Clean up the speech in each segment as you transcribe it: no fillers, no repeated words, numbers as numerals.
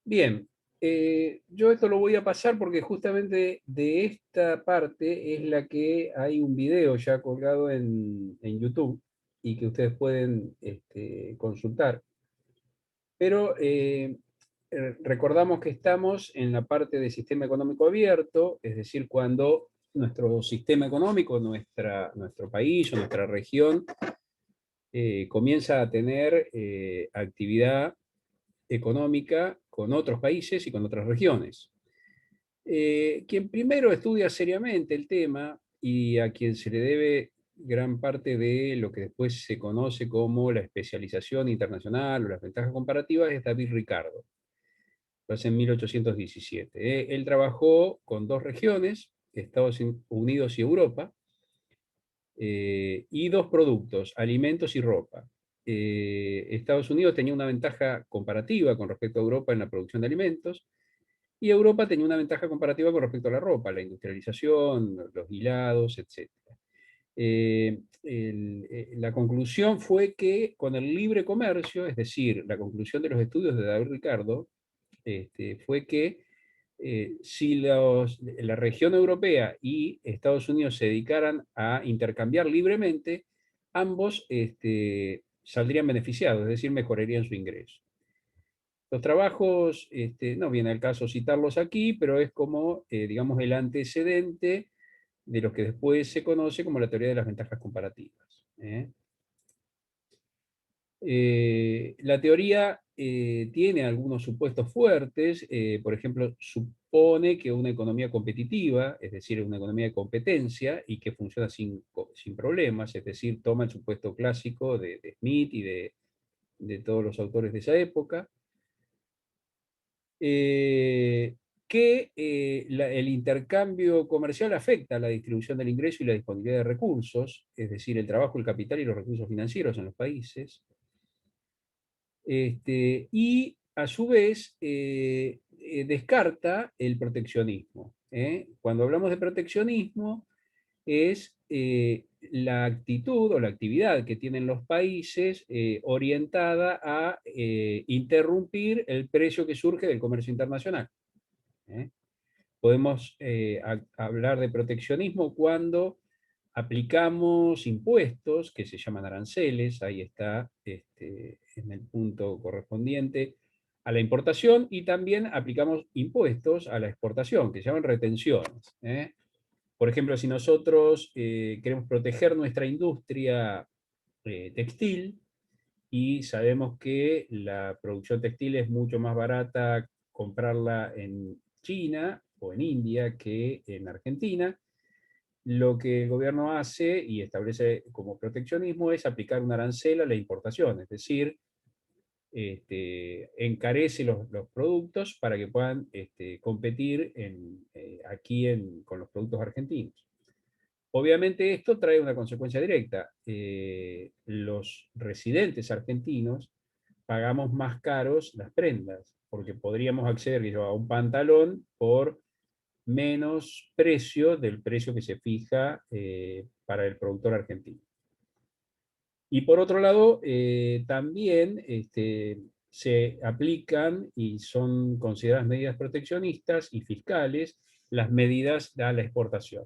Bien, yo esto lo voy a pasar porque justamente de esta parte es la que hay un video ya colgado en YouTube y que ustedes pueden consultar. Pero recordamos que estamos en la parte de sistema económico abierto, es decir, cuando nuestro sistema económico, nuestro país o nuestra región comienza a tener actividad económica con otros países y con otras regiones. Quien primero estudia seriamente el tema y a quien se le debe gran parte de lo que después se conoce como la especialización internacional o las ventajas comparativas es David Ricardo. Lo hace en 1817. Él trabajó con dos regiones, Estados Unidos y Europa, y dos productos, alimentos y ropa. Estados Unidos tenía una ventaja comparativa con respecto a Europa en la producción de alimentos, y Europa tenía una ventaja comparativa con respecto a la ropa, la industrialización, los hilados, etc. La conclusión fue que con el libre comercio, es decir, la conclusión de los estudios de David Ricardo, fue que si la región europea y Estados Unidos se dedicaran a intercambiar libremente, ambos saldrían beneficiados, es decir, mejorarían su ingreso. Los trabajos, no viene al caso citarlos aquí, pero es como, digamos, el antecedente de lo que después se conoce como la teoría de las ventajas comparativas. La teoría tiene algunos supuestos fuertes, por ejemplo, supone que una economía competitiva, es decir, una economía de competencia y que funciona sin problemas, es decir, toma el supuesto clásico de Smith y de todos los autores de esa época, eh, que el intercambio comercial afecta a la distribución del ingreso y la disponibilidad de recursos, es decir, el trabajo, el capital y los recursos financieros en los países. Y a su vez descarta el proteccionismo. Cuando hablamos de proteccionismo es la actitud o la actividad que tienen los países orientada a interrumpir el precio que surge del comercio internacional. ¿eh? Podemos hablar de proteccionismo cuando aplicamos impuestos que se llaman aranceles, ahí está en el punto correspondiente a la importación, y también aplicamos impuestos a la exportación, que se llaman retenciones. Por ejemplo, si nosotros queremos proteger nuestra industria textil y sabemos que la producción textil es mucho más barata comprarla en China o en India que en Argentina, lo que el gobierno hace y establece como proteccionismo es aplicar un arancel a la importación, es decir, encarece los productos para que puedan competir con los productos argentinos. Obviamente esto trae una consecuencia directa. Los residentes argentinos pagamos más caros las prendas, porque podríamos acceder a un pantalón por menos precio del precio que se fija para el productor argentino. Y por otro lado, también se aplican y son consideradas medidas proteccionistas y fiscales las medidas a la exportación.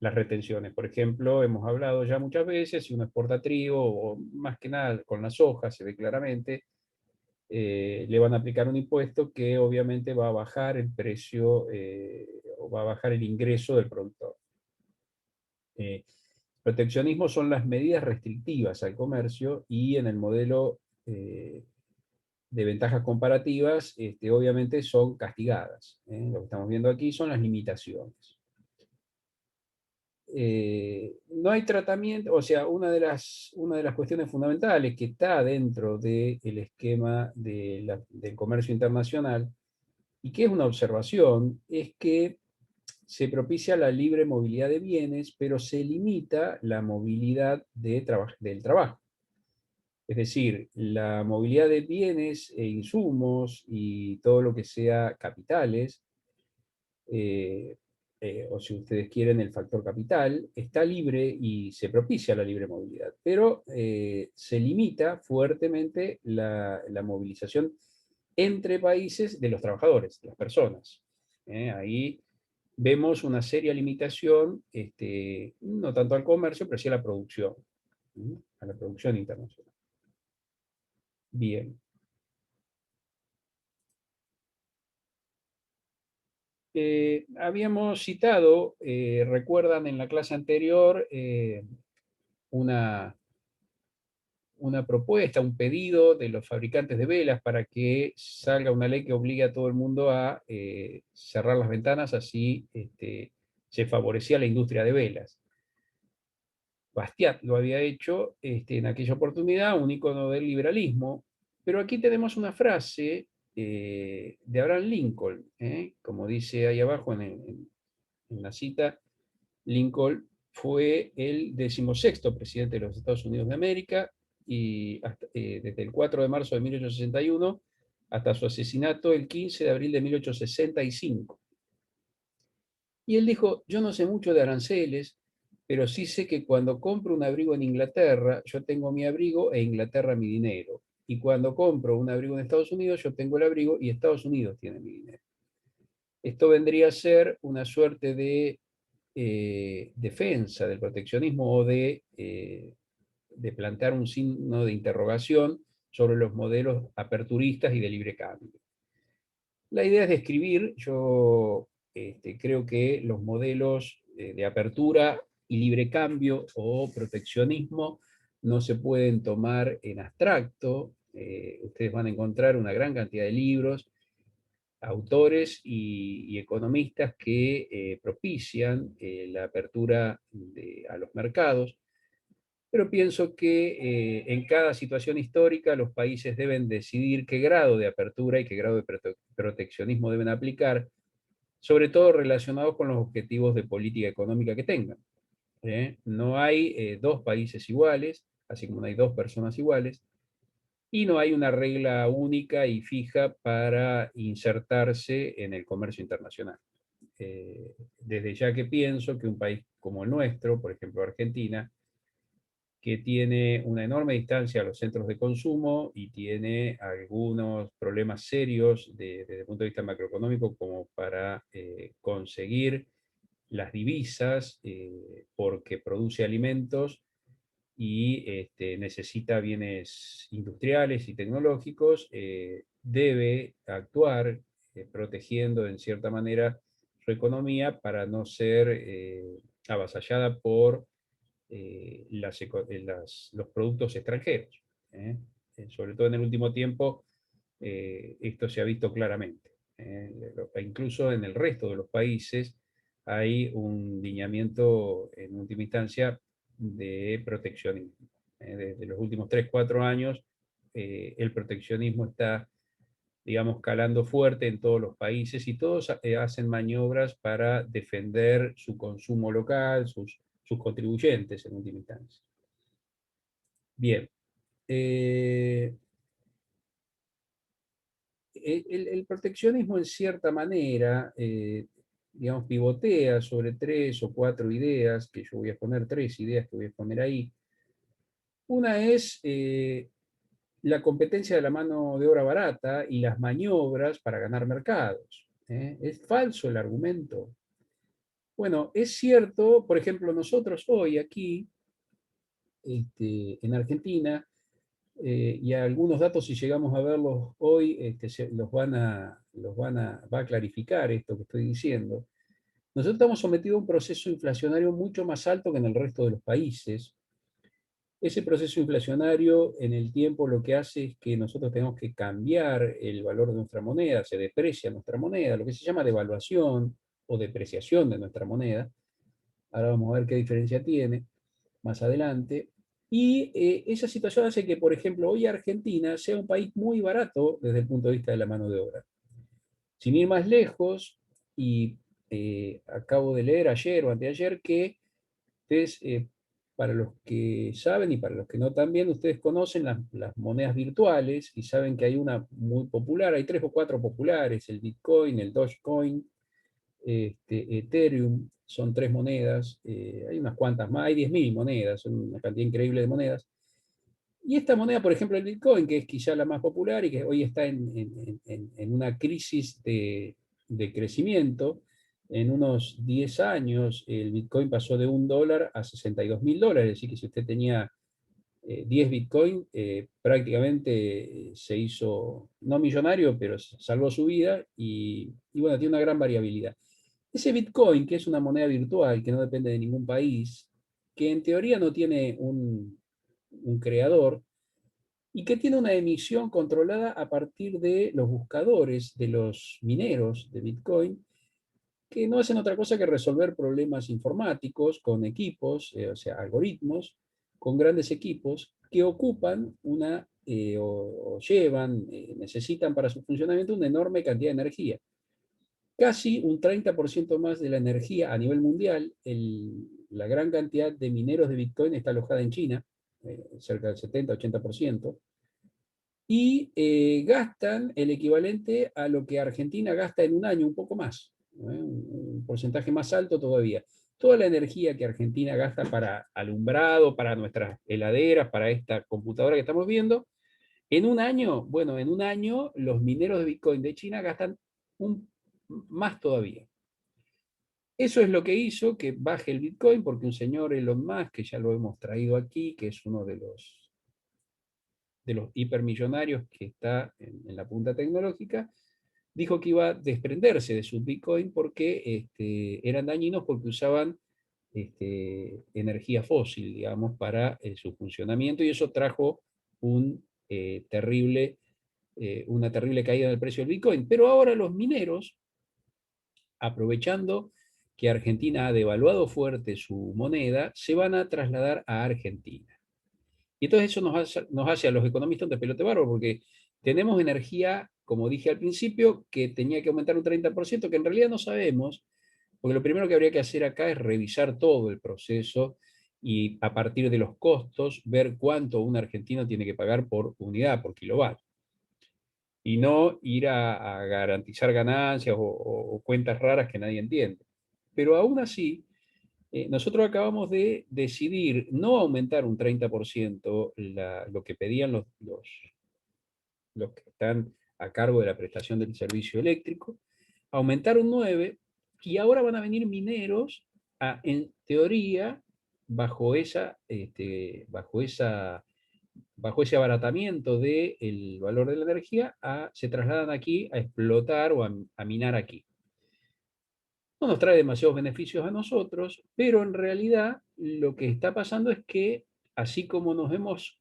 Las retenciones, por ejemplo, hemos hablado ya muchas veces, si uno exporta trigo, o más que nada con las hojas, se ve claramente, le van a aplicar un impuesto que obviamente va a bajar el precio o va a bajar el ingreso del productor. Eh, Proteccionismo son las medidas restrictivas al comercio y en el modelo de ventajas comparativas, obviamente son castigadas. Lo que estamos viendo aquí son las limitaciones. No hay tratamiento, o sea, una de las cuestiones fundamentales que está dentro del esquema del comercio internacional y que es una observación, es que se propicia la libre movilidad de bienes, pero se limita la movilidad del trabajo. Es decir, la movilidad de bienes e insumos y todo lo que sea capitales, eh, o si ustedes quieren el factor capital, está libre y se propicia la libre movilidad, pero se limita fuertemente la movilización entre países de los trabajadores, de las personas. Ahí vemos una seria limitación, no tanto al comercio, pero sí a la producción, a la producción internacional. Bien. Habíamos citado, recuerdan en la clase anterior, una, una propuesta, un pedido de los fabricantes de velas para que salga una ley que obligue a todo el mundo a cerrar las ventanas, así se favorecía la industria de velas. Bastiat lo había hecho en aquella oportunidad, un ícono del liberalismo, pero aquí tenemos una frase de Abraham Lincoln, como dice ahí abajo en la cita. Lincoln fue el 16º presidente de los Estados Unidos de América y desde el 4 de marzo de 1861 hasta su asesinato el 15 de abril de 1865. Y él dijo, yo no sé mucho de aranceles, pero sí sé que cuando compro un abrigo en Inglaterra, yo tengo mi abrigo e Inglaterra mi dinero. Y cuando compro un abrigo en Estados Unidos, yo tengo el abrigo y Estados Unidos tiene mi dinero. Esto vendría a ser una suerte de defensa del proteccionismo o de plantear un signo de interrogación sobre los modelos aperturistas y de libre cambio. La idea es describir, yo creo que los modelos de apertura y libre cambio o proteccionismo no se pueden tomar en abstracto. Ustedes van a encontrar una gran cantidad de libros, autores y economistas que propician la apertura a los mercados, pero pienso que en cada situación histórica los países deben decidir qué grado de apertura y qué grado de proteccionismo deben aplicar, sobre todo relacionados con los objetivos de política económica que tengan. No hay dos países iguales, así como no hay dos personas iguales, y no hay una regla única y fija para insertarse en el comercio internacional. Desde ya que pienso que un país como el nuestro, por ejemplo Argentina, que tiene una enorme distancia a los centros de consumo y tiene algunos problemas serios desde el punto de vista macroeconómico como para conseguir las divisas porque produce alimentos y necesita bienes industriales y tecnológicos, debe actuar protegiendo en cierta manera su economía para no ser avasallada por los productos extranjeros. ¿eh? Sobre todo en el último tiempo, esto se ha visto claramente. Incluso en el resto de los países hay un lineamiento, en última instancia, de proteccionismo. Desde los últimos 3, 4 años, el proteccionismo está, digamos, calando fuerte en todos los países y todos hacen maniobras para defender su consumo local, sus contribuyentes en última instancia. Bien. El proteccionismo en cierta manera, digamos, pivotea sobre 3 o 4 ideas, que yo voy a poner 3 ideas que voy a poner ahí. Una es la competencia de la mano de obra barata y las maniobras para ganar mercados. ¿Es falso el argumento? Bueno, es cierto, por ejemplo, nosotros hoy aquí, en Argentina, y algunos datos, si llegamos a verlos hoy, va a clarificar esto que estoy diciendo. Nosotros estamos sometidos a un proceso inflacionario mucho más alto que en el resto de los países. Ese proceso inflacionario en el tiempo lo que hace es que nosotros tenemos que cambiar el valor de nuestra moneda, se deprecia nuestra moneda, lo que se llama devaluación o depreciación de nuestra moneda. Ahora vamos a ver qué diferencia tiene más adelante. Y esa situación hace que, por ejemplo, hoy Argentina sea un país muy barato desde el punto de vista de la mano de obra. Sin ir más lejos, y acabo de leer ayer o anteayer que ustedes, para los que saben y para los que no también, ustedes conocen las monedas virtuales y saben que hay una muy popular, hay 3 o 4 populares, el Bitcoin, el Dogecoin, Ethereum, son 3 monedas, hay unas cuantas más, hay 10.000 monedas, son una cantidad increíble de monedas. Y esta moneda, por ejemplo, el Bitcoin, que es quizá la más popular y que hoy está en una crisis de crecimiento, en unos 10 años el Bitcoin pasó de $1 a $62.000, así que si usted tenía 10 Bitcoin, prácticamente se hizo, no millonario, pero salvó su vida y bueno, tiene una gran variabilidad. Ese Bitcoin, que es una moneda virtual, que no depende de ningún país, que en teoría no tiene un creador, y que tiene una emisión controlada a partir de los buscadores de los mineros de Bitcoin, que no hacen otra cosa que resolver problemas informáticos con equipos, o sea, algoritmos, con grandes equipos que ocupan o llevan, necesitan para su funcionamiento una enorme cantidad de energía. Casi un 30% más de la energía a nivel mundial, la gran cantidad de mineros de Bitcoin está alojada en China, cerca del 70-80%, y gastan el equivalente a lo que Argentina gasta en un año, un poco más, un porcentaje más alto todavía. Toda la energía que Argentina gasta para alumbrado, para nuestras heladeras, para esta computadora que estamos viendo, en un año, bueno, en un año los mineros de Bitcoin de China gastan más todavía. Eso es lo que hizo que baje el Bitcoin, porque un señor Elon Musk, que ya lo hemos traído aquí, que es uno de los hipermillonarios que está en la punta tecnológica, dijo que iba a desprenderse de sus Bitcoin porque eran dañinos porque usaban energía fósil, digamos, para su funcionamiento, y eso trajo un, una terrible caída del precio del Bitcoin. Pero ahora los mineros, aprovechando que Argentina ha devaluado fuerte su moneda, se van a trasladar a Argentina. Y entonces eso nos hace a los economistas de pelote barro, porque tenemos energía, como dije al principio, que tenía que aumentar un 30%, que en realidad no sabemos, porque lo primero que habría que hacer acá es revisar todo el proceso y a partir de los costos ver cuánto un argentino tiene que pagar por unidad, por kilovatio. Y no ir a garantizar ganancias o cuentas raras que nadie entiende. Pero aún así, nosotros acabamos de decidir no aumentar un 30% lo que pedían los que están a cargo de la prestación del servicio eléctrico, aumentar un 9%, y ahora van a venir mineros en teoría, bajo bajo ese abaratamiento del valor de la energía, se trasladan aquí a explotar o a minar aquí. No nos trae demasiados beneficios a nosotros, pero en realidad lo que está pasando es que, así como nos hemos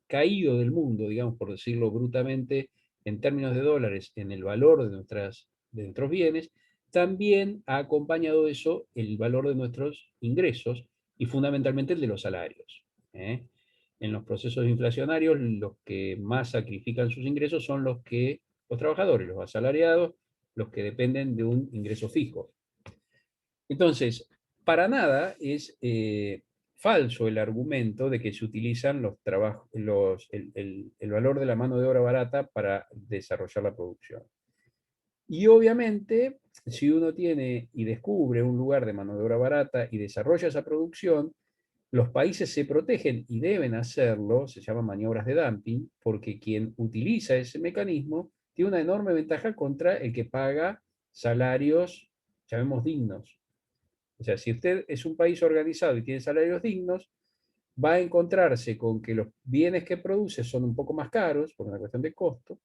caído del mundo, digamos, por decirlo brutamente, en términos de dólares, en el valor de nuestros bienes, también ha acompañado eso el valor de nuestros ingresos y fundamentalmente el de los salarios. ¿Eh? En los procesos inflacionarios, los que más sacrifican sus ingresos son los trabajadores, los asalariados, los que dependen de un ingreso fijo. Entonces, para nada es falso el argumento de que se utilizan el valor de la mano de obra barata para desarrollar la producción. Y obviamente, si uno tiene y descubre un lugar de mano de obra barata y desarrolla esa producción, los países se protegen y deben hacerlo, se llaman maniobras de dumping, porque quien utiliza ese mecanismo tiene una enorme ventaja contra el que paga salarios, llamemos dignos. O sea, si usted es un país organizado y tiene salarios dignos, va a encontrarse con que los bienes que produce son un poco más caros por una cuestión de costo,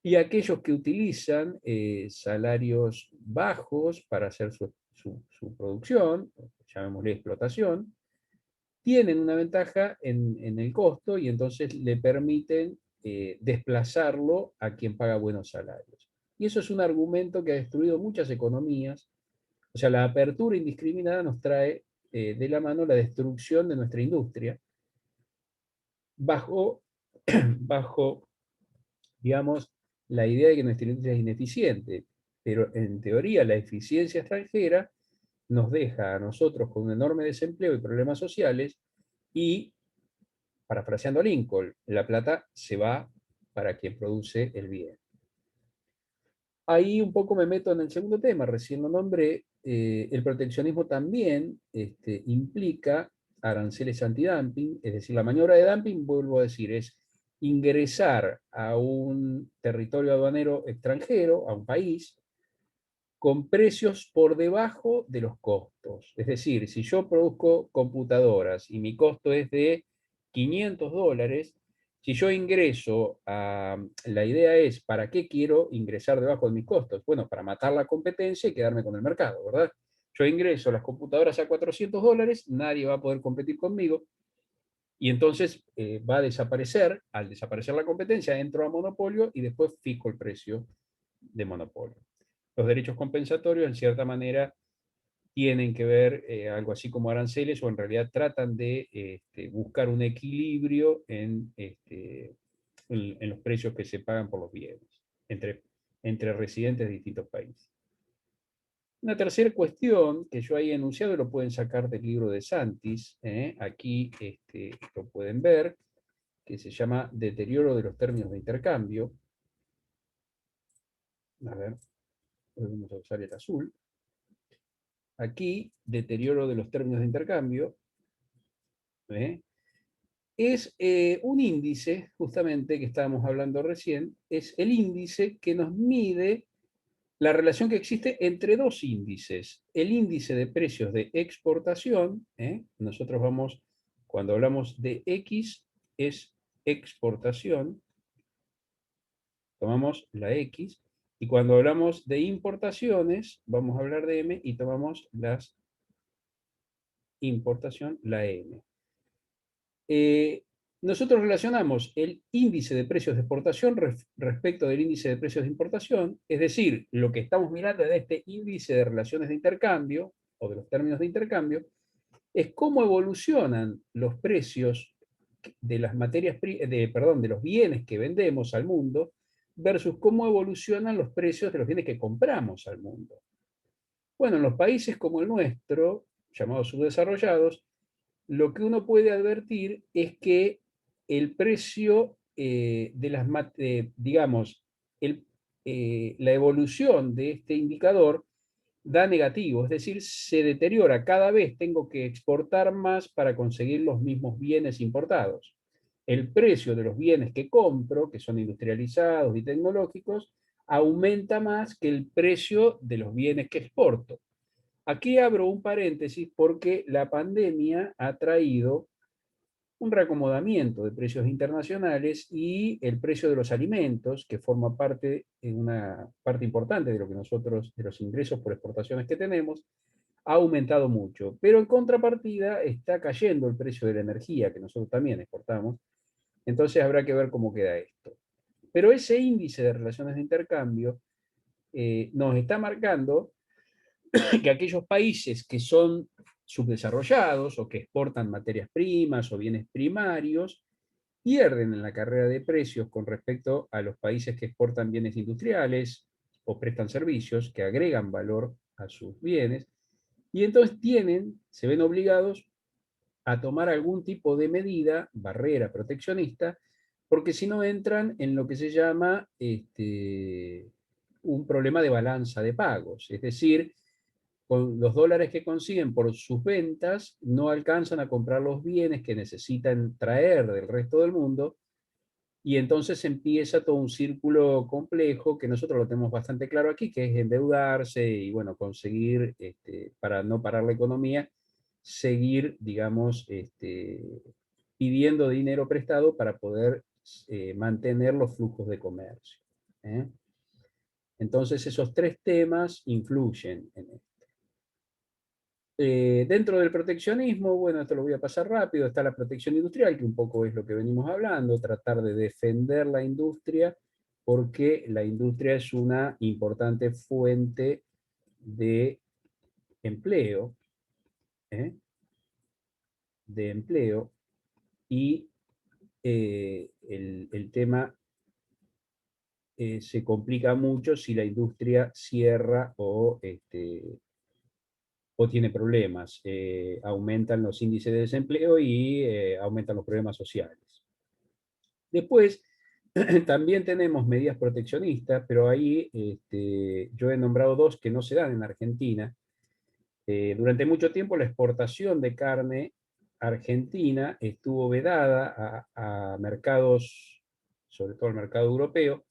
y aquellos que utilizan salarios bajos para hacer su producción, llamémosle explotación, tienen una ventaja en el costo y entonces le permiten desplazarlo a quien paga buenos salarios. Y eso es un argumento que ha destruido muchas economías. O sea, la apertura indiscriminada nos trae de la mano la destrucción de nuestra industria bajo, bajo, digamos, la idea de que nuestra industria es ineficiente. Pero en teoría la eficiencia extranjera nos deja a nosotros con un enorme desempleo y problemas sociales y, parafraseando a Lincoln, la plata se va para quien produce el bien. Ahí un poco me meto en el segundo tema, recién lo nombré, el proteccionismo también implica aranceles antidumping, es decir, la maniobra de dumping, vuelvo a decir, es ingresar a un territorio aduanero extranjero, a un país, con precios por debajo de los costos. Es decir, si yo produzco computadoras y mi costo es de $500, si yo ingreso la idea es, ¿para qué quiero ingresar debajo de mis costos? Bueno, para matar la competencia y quedarme con el mercado, ¿verdad? Yo ingreso las computadoras a $400, nadie va a poder competir conmigo, y entonces va a desaparecer, al desaparecer la competencia, entro a monopolio y después fijo el precio de monopolio. Los derechos compensatorios, en cierta manera, tienen que ver algo así como aranceles, o en realidad tratan de buscar un equilibrio en los precios que se pagan por los bienes entre residentes de distintos países. Una tercera cuestión que yo ahí he enunciado, y lo pueden sacar del libro de Santis, aquí lo pueden ver, que se llama Deterioro de los términos de intercambio. A ver, vamos a usar el azul. Aquí, deterioro de los términos de intercambio, es un índice, justamente, que estábamos hablando recién, es el índice que nos mide la relación que existe entre dos índices. El índice de precios de exportación, nosotros vamos, cuando hablamos de X, es exportación, tomamos la X, y cuando hablamos de importaciones, vamos a hablar de M y tomamos las importación, la M. Nosotros relacionamos el índice de precios de exportación respecto del índice de precios de importación, es decir, lo que estamos mirando en este índice de relaciones de intercambio, o de los términos de intercambio, es cómo evolucionan los precios de las materias, de los bienes que vendemos al mundo, versus cómo evolucionan los precios de los bienes que compramos al mundo. Bueno, en los países como el nuestro, llamados subdesarrollados, lo que uno puede advertir es que el precio de las, digamos, la evolución de este indicador da negativo, es decir, se deteriora. Cada vez tengo que exportar más para conseguir los mismos bienes importados. El precio de los bienes que compro, que son industrializados y tecnológicos, aumenta más que el precio de los bienes que exporto. Aquí abro un paréntesis porque la pandemia ha traído un reacomodamiento de precios internacionales, y el precio de los alimentos, que forma parte, una parte importante de lo que nosotros, de los ingresos por exportaciones que tenemos, ha aumentado mucho. Pero en contrapartida está cayendo el precio de la energía, que nosotros también exportamos. Entonces habrá que ver cómo queda esto. Pero ese índice de relaciones de intercambio nos está marcando que aquellos países que son subdesarrollados o que exportan materias primas o bienes primarios pierden en la carrera de precios con respecto a los países que exportan bienes industriales o prestan servicios que agregan valor a sus bienes, y entonces se ven obligados a tomar algún tipo de medida, barrera proteccionista, porque si no entran en lo que se llama un problema de balanza de pagos. Es decir, con los dólares que consiguen por sus ventas no alcanzan a comprar los bienes que necesitan traer del resto del mundo, y entonces empieza todo un círculo complejo que nosotros lo tenemos bastante claro aquí, que es endeudarse y, bueno, conseguir, para no parar la economía, seguir, digamos, pidiendo dinero prestado para poder mantener los flujos de comercio. ¿eh? Entonces esos tres temas influyen en esto. Dentro del proteccionismo, bueno, esto lo voy a pasar rápido, está la protección industrial, que un poco es lo que venimos hablando, tratar de defender la industria, porque la industria es una importante fuente de empleo, ¿eh? de empleo, y el tema se complica mucho si la industria cierra o tiene problemas. Aumentan los índices de desempleo y aumentan los problemas sociales. Después, también tenemos medidas proteccionistas, pero ahí yo he nombrado dos que no se dan en Argentina. Durante mucho tiempo la exportación de carne Argentina estuvo vedada a mercados, sobre todo al mercado europeo,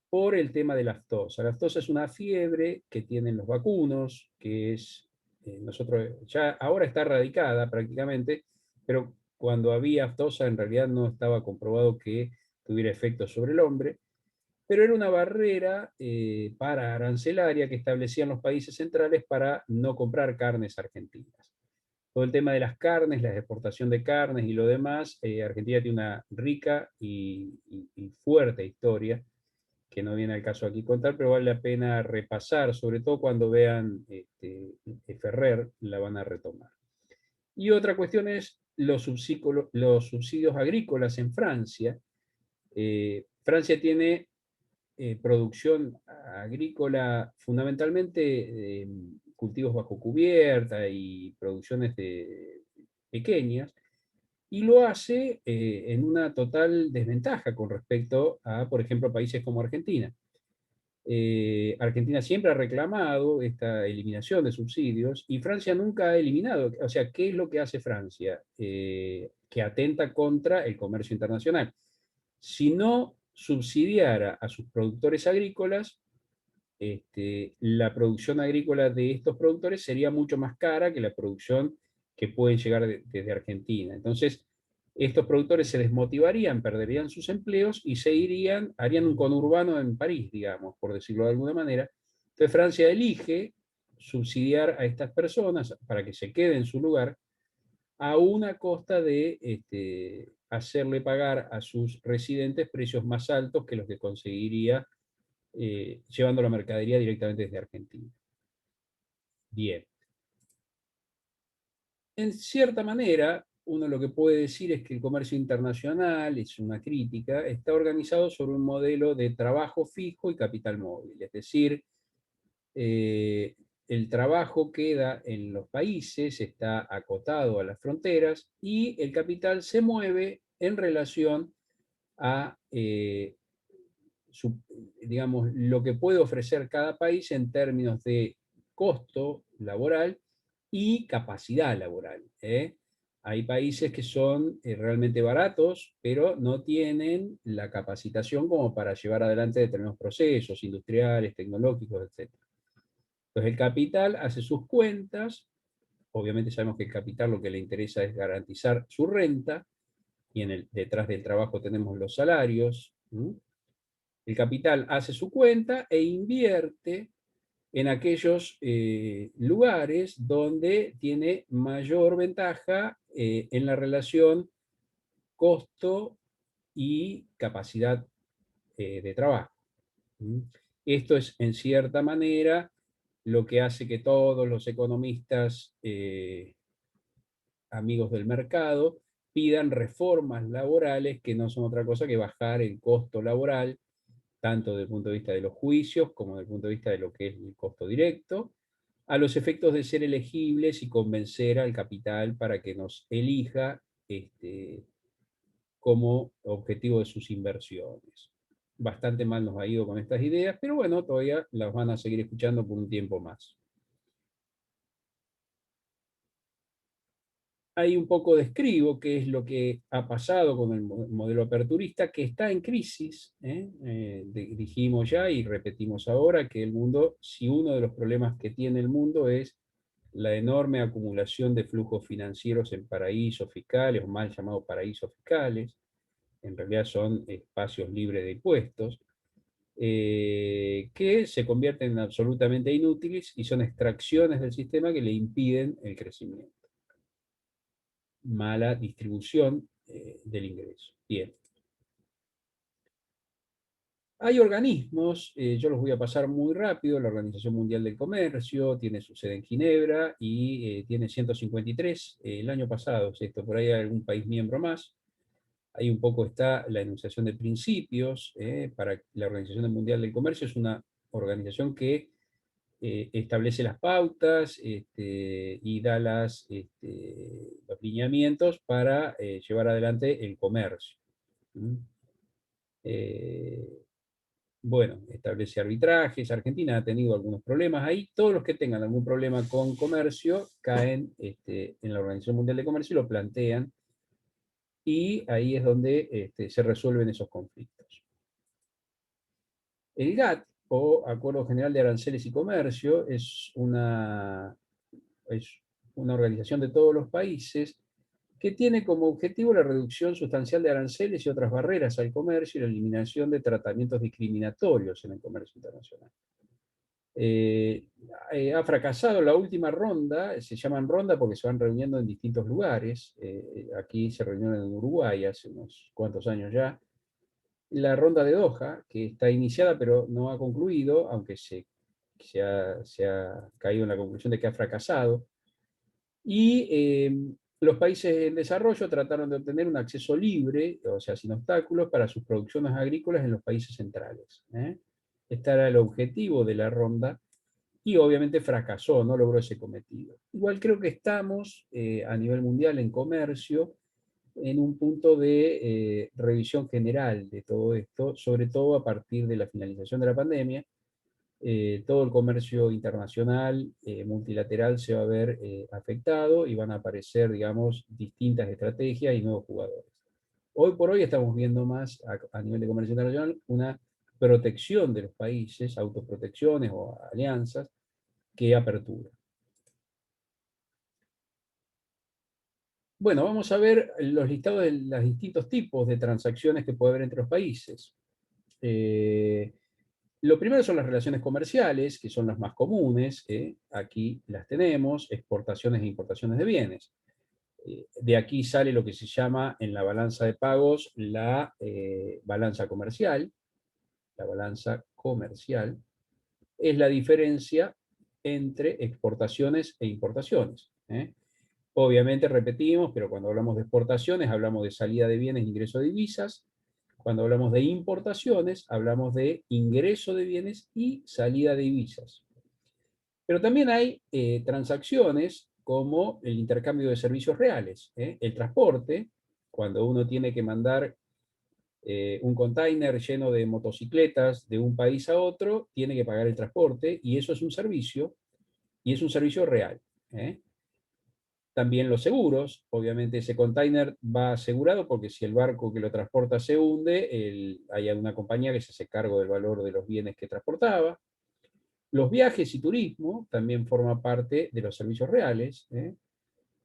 por el tema de la aftosa. La aftosa es una fiebre que tienen los vacunos, que es, nosotros, ya ahora está erradicada prácticamente, pero cuando había aftosa en realidad no estaba comprobado que tuviera efectos sobre el hombre, pero era una barrera para arancelaria que establecían los países centrales para no comprar carnes argentinas. Todo el tema de las carnes, la exportación de carnes y lo demás, Argentina tiene una rica y fuerte historia que no viene al caso aquí contar, pero vale la pena repasar, sobre todo cuando vean Ferrer, la van a retomar. Y otra cuestión es los subsidios agrícolas en Francia. Francia tiene producción agrícola fundamentalmente cultivos bajo cubierta y producciones pequeñas, y lo hace en una total desventaja con respecto a, por ejemplo, países como Argentina. Argentina siempre ha reclamado esta eliminación de subsidios y Francia nunca ha eliminado. O sea, ¿qué es lo que hace Francia? Que atenta contra el comercio internacional. Si no subsidiara a sus productores agrícolas, la producción agrícola de estos productores sería mucho más cara que la producción que pueden llegar desde Argentina. Entonces, estos productores se desmotivarían, perderían sus empleos y se irían, harían un conurbano en París, digamos, por decirlo de alguna manera. Entonces, Francia elige subsidiar a estas personas para que se queden en su lugar a una costa de hacerle pagar a sus residentes precios más altos que los que conseguiría llevando la mercadería directamente desde Argentina. Bien. En cierta manera, uno lo que puede decir es que el comercio internacional, es una crítica, está organizado sobre un modelo de trabajo fijo y capital móvil. Es decir, eh, el trabajo queda en los países, está acotado a las fronteras y el capital se mueve en relación a digamos, lo que puede ofrecer cada país en términos de costo laboral y capacidad laboral. Hay países que son realmente baratos, pero no tienen la capacitación como para llevar adelante determinados procesos industriales, tecnológicos, etc. Entonces el capital hace sus cuentas, obviamente sabemos que el capital lo que le interesa es garantizar su renta, y detrás del trabajo tenemos los salarios. El capital hace su cuenta e invierte en aquellos lugares donde tiene mayor ventaja en la relación costo y capacidad de trabajo. Esto es, en cierta manera, lo que hace que todos los economistas amigos del mercado pidan reformas laborales que no son otra cosa que bajar el costo laboral tanto desde el punto de vista de los juicios como desde el punto de vista de lo que es el costo directo, a los efectos de ser elegibles y convencer al capital para que nos elija como objetivo de sus inversiones. Bastante mal nos ha ido con estas ideas, pero bueno, todavía las van a seguir escuchando por un tiempo más. Ahí un poco describo qué es lo que ha pasado con el modelo aperturista, que está en crisis. Dijimos ya y repetimos ahora que el mundo, si uno de los problemas que tiene el mundo es la enorme acumulación de flujos financieros en paraísos fiscales, o mal llamados paraísos fiscales, en realidad son espacios libres de impuestos, que se convierten en absolutamente inútiles y son extracciones del sistema que le impiden el crecimiento. Mala distribución del ingreso. Bien. Hay organismos, yo los voy a pasar muy rápido, la Organización Mundial del Comercio tiene su sede en Ginebra y tiene 153 el año pasado, es esto, por ahí hay algún país miembro más. Ahí un poco está la enunciación de principios para la Organización Mundial del Comercio, es una organización que establece las pautas y da los lineamientos para llevar adelante el comercio. ¿Mm? bueno, establece arbitrajes. Argentina ha tenido algunos problemas ahí. Todos los que tengan algún problema con comercio caen en la Organización Mundial de Comercio y lo plantean, y ahí es donde se resuelven esos conflictos. El GATT, o Acuerdo General de Aranceles y Comercio, es una organización de todos los países que tiene como objetivo la reducción sustancial de aranceles y otras barreras al comercio y la eliminación de tratamientos discriminatorios en el comercio internacional. Ha fracasado la última ronda. Se llaman ronda porque se van reuniendo en distintos lugares. Aquí se reunieron en Uruguay hace unos cuantos años ya. La ronda de Doha, que está iniciada pero no ha concluido, aunque se ha caído en la conclusión de que ha fracasado. Y los países en desarrollo trataron de obtener un acceso libre, o sea, sin obstáculos, para sus producciones agrícolas en los países centrales. Este era el objetivo de la ronda, y obviamente fracasó, no logró ese cometido. Igual creo que estamos a nivel mundial en comercio en un punto de revisión general de todo esto, sobre todo a partir de la finalización de la pandemia. Todo el comercio internacional multilateral se va a ver afectado, y van a aparecer, digamos, distintas estrategias y nuevos jugadores. Hoy por hoy estamos viendo más a nivel de comercio internacional una protección de los países, autoprotecciones o alianzas, que apertura. Bueno, vamos a ver los listados de los distintos tipos de transacciones que puede haber entre los países. Lo primero son las relaciones comerciales, que son las más comunes. Aquí las tenemos: exportaciones e importaciones de bienes. De aquí sale lo que se llama en la balanza de pagos la balanza comercial. La balanza comercial es la diferencia entre exportaciones e importaciones. Obviamente repetimos, pero cuando hablamos de exportaciones hablamos de salida de bienes, ingreso de divisas. Cuando hablamos de importaciones hablamos de ingreso de bienes y salida de divisas. Pero también hay transacciones como el intercambio de servicios reales. El transporte, cuando uno tiene que mandar un container lleno de motocicletas de un país a otro, tiene que pagar el transporte, y eso es un servicio, y es un servicio real. También los seguros. Obviamente ese container va asegurado porque si el barco que lo transporta se hunde, hay una compañía que se hace cargo del valor de los bienes que transportaba. Los viajes y turismo también forman parte de los servicios reales.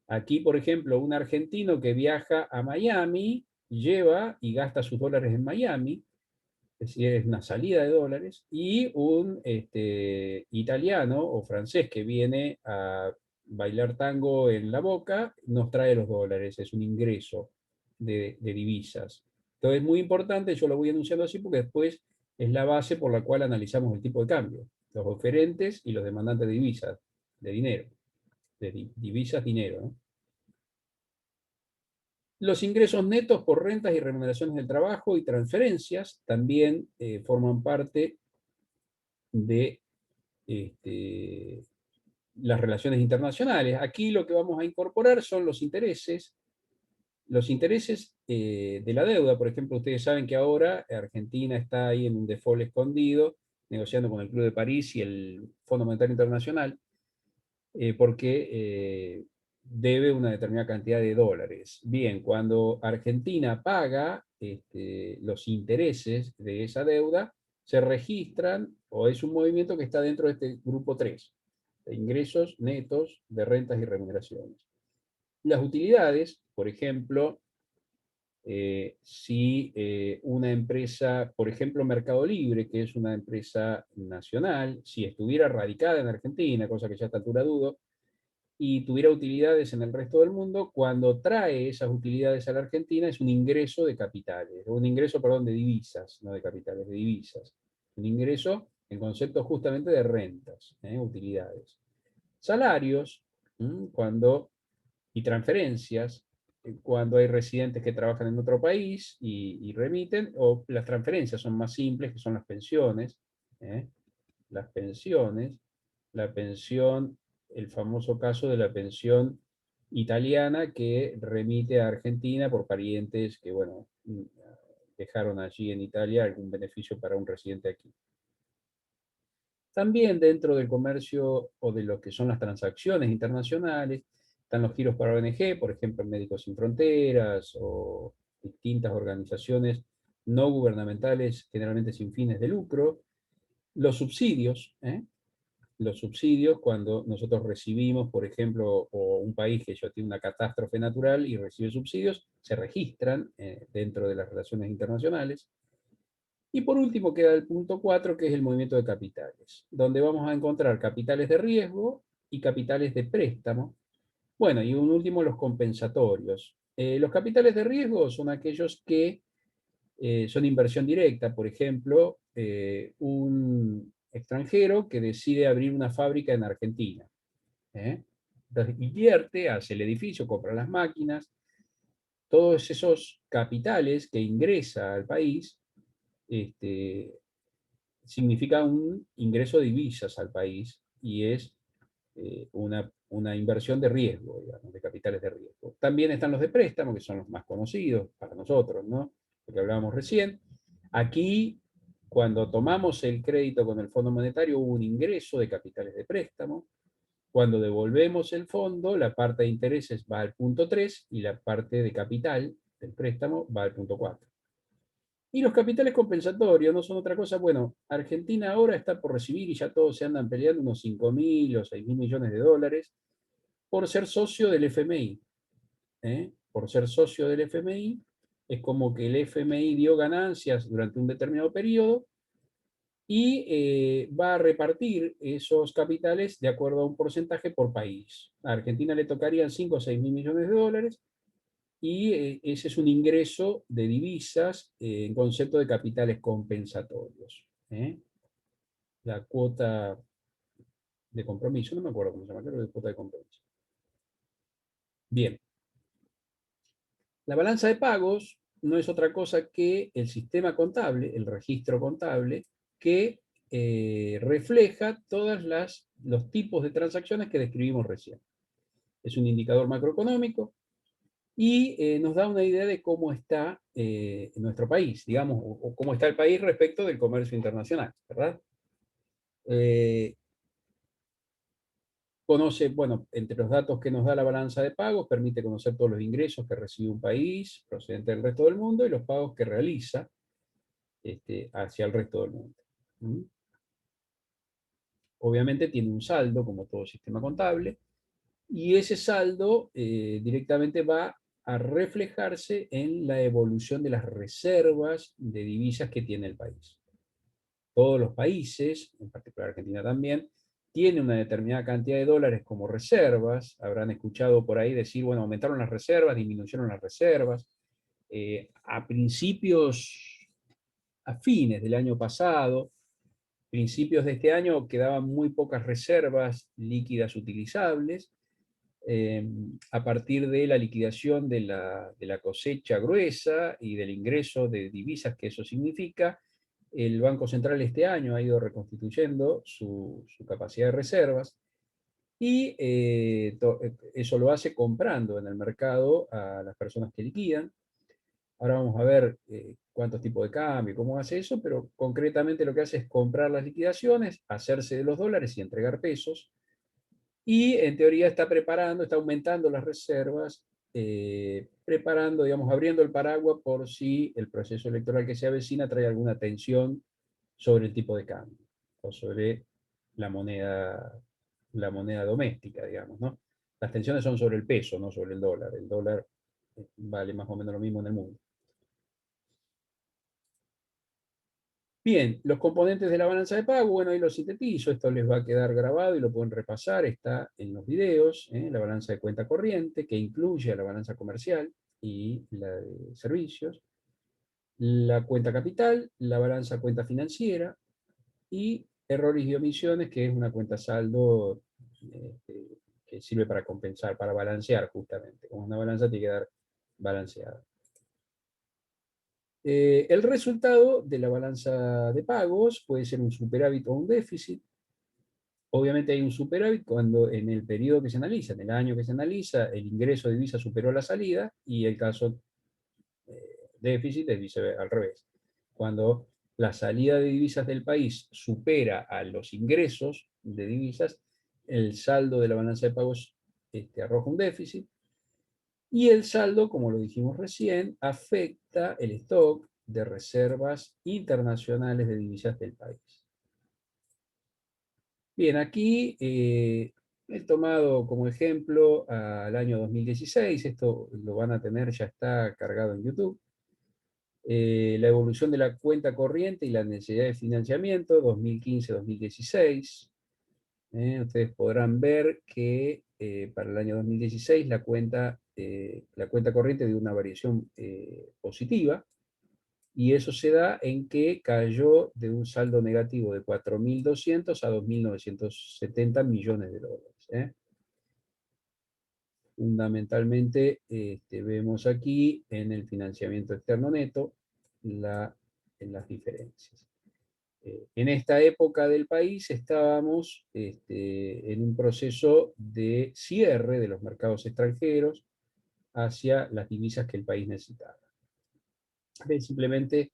Aquí, por ejemplo, un argentino que viaja a Miami lleva y gasta sus dólares en Miami, es decir, es una salida de dólares. Y un italiano o francés que viene a bailar tango en La Boca nos trae los dólares, es un ingreso de divisas. Entonces es muy importante, yo lo voy anunciando así porque después es la base por la cual analizamos el tipo de cambio: los oferentes y los demandantes de divisas, de dinero, de divisas, dinero, ¿no? Los ingresos netos por rentas y remuneraciones del trabajo y transferencias también forman parte de este, las relaciones internacionales. Aquí lo que vamos a incorporar son los intereses. Los intereses de la deuda. Por ejemplo, ustedes saben que ahora Argentina está ahí en un default escondido, negociando con el Club de París y el Fondo Monetario Internacional, porque debe una determinada cantidad de dólares. Bien, cuando Argentina paga los intereses de esa deuda, se registran, o es un movimiento que está dentro de este grupo 3, de ingresos netos de rentas y remuneraciones. Las utilidades, por ejemplo, si una empresa, por ejemplo Mercado Libre, que es una empresa nacional, si estuviera radicada en Argentina, cosa que ya a esta altura dudo, y tuviera utilidades en el resto del mundo, cuando trae esas utilidades a la Argentina es un ingreso de capitales, un ingreso, perdón, de divisas, no de capitales, de divisas. Un ingreso en concepto justamente de rentas, utilidades. Salarios, cuando, y transferencias, cuando hay residentes que trabajan en otro país y remiten, o las transferencias son más simples, que son las pensiones. Las pensiones, la pensión, el famoso caso de la pensión italiana que remite a Argentina por parientes que, bueno, dejaron allí en Italia algún beneficio para un residente aquí. También dentro del comercio o de lo que son las transacciones internacionales, están los giros para ONG, por ejemplo, Médicos Sin Fronteras o distintas organizaciones no gubernamentales, generalmente sin fines de lucro. Los subsidios, los subsidios cuando nosotros recibimos, por ejemplo, o un país que ya tiene una catástrofe natural y recibe subsidios, se registran dentro de las relaciones internacionales. Y por último queda el punto 4, que es el movimiento de capitales, donde vamos a encontrar capitales de riesgo y capitales de préstamo. Bueno, y un último, los compensatorios. Los capitales de riesgo son aquellos que son inversión directa. Por ejemplo, un extranjero que decide abrir una fábrica en Argentina. Entonces invierte, hace el edificio, compra las máquinas. Todos esos capitales que ingresa al país significa un ingreso de divisas al país y es una inversión de riesgo, digamos, de capitales de riesgo. También están los de préstamo, que son los más conocidos para nosotros, ¿no? Lo que hablábamos recién. Aquí, cuando tomamos el crédito con el Fondo Monetario, hubo un ingreso de capitales de préstamo. Cuando devolvemos el fondo, la parte de intereses va al punto 3 y la parte de capital del préstamo va al punto 4. Y los capitales compensatorios no son otra cosa. Bueno, Argentina ahora está por recibir, y ya todos se andan peleando, unos 5.000 o 6.000 millones de dólares por ser socio del FMI. Por ser socio del FMI, es como que el FMI dio ganancias durante un determinado periodo y va a repartir esos capitales de acuerdo a un porcentaje por país. A Argentina le tocarían 5 o 6.000 millones de dólares, y ese es un ingreso de divisas en concepto de capitales compensatorios. La cuota de compromiso, no me acuerdo cómo se llama, creo que es cuota de compromiso. Bien. La balanza de pagos no es otra cosa que el sistema contable, el registro contable, que refleja todos los tipos de transacciones que describimos recién. Es un indicador macroeconómico y nos da una idea de cómo está nuestro país, digamos, o cómo está el país respecto del comercio internacional, ¿verdad? Conoce, bueno, entre los datos que nos da la balanza de pagos, permite conocer todos los ingresos que recibe un país procedente del resto del mundo y los pagos que realiza hacia el resto del mundo. Obviamente tiene un saldo, como todo sistema contable, y ese saldo directamente va a reflejarse en la evolución de las reservas de divisas que tiene el país. Todos los países, en particular Argentina también, tienen una determinada cantidad de dólares como reservas. Habrán escuchado por ahí decir, bueno, aumentaron las reservas, disminuyeron las reservas. A principios, a fines del año pasado, principios de este año, quedaban muy pocas reservas líquidas utilizables. A partir de la liquidación de la cosecha gruesa y del ingreso de divisas que eso significa, el Banco Central este año ha ido reconstituyendo su capacidad de reservas y eso lo hace comprando en el mercado a las personas que liquidan. Ahora vamos a ver cuántos tipos de cambio, cómo hace eso, pero concretamente lo que hace es comprar las liquidaciones, hacerse de los dólares y entregar pesos, y en teoría está preparando, está aumentando las reservas, preparando, digamos, abriendo el paraguas por si el proceso electoral que se avecina trae alguna tensión sobre el tipo de cambio, o sobre la moneda doméstica, digamos, ¿no? Las tensiones son sobre el peso, no sobre el dólar. El dólar vale más o menos lo mismo en el mundo. Bien, los componentes de la balanza de pago, bueno, ahí lo sintetizo, esto les va a quedar grabado y lo pueden repasar, está en los videos, la balanza de cuenta corriente, que incluye a la balanza comercial y la de servicios, la cuenta capital, la balanza cuenta financiera y errores y omisiones, que es una cuenta saldo que sirve para compensar, para balancear justamente. Como una balanza tiene que dar balanceada. El resultado de la balanza de pagos puede ser un superávit o un déficit. Obviamente hay un superávit cuando en el periodo que se analiza, en el año que se analiza, el ingreso de divisa superó la salida, y el caso déficit es al revés. Cuando la salida de divisas del país supera a los ingresos de divisas, el saldo de la balanza de pagos arroja un déficit, y el saldo, como lo dijimos recién, afecta el stock de reservas internacionales de divisas del país. Bien, aquí he tomado como ejemplo al año 2016, esto lo van a tener, ya está cargado en YouTube. La evolución de la cuenta corriente y la necesidad de financiamiento 2015-2016. Ustedes podrán ver que para el año 2016 la cuenta corriente dio una variación positiva, y eso se da en que cayó de un saldo negativo de 4.200 a 2.970 millones de dólares. Fundamentalmente vemos aquí en el financiamiento externo neto en las diferencias. En esta época del país estábamos en un proceso de cierre de los mercados extranjeros hacia las divisas que el país necesitaba. Simplemente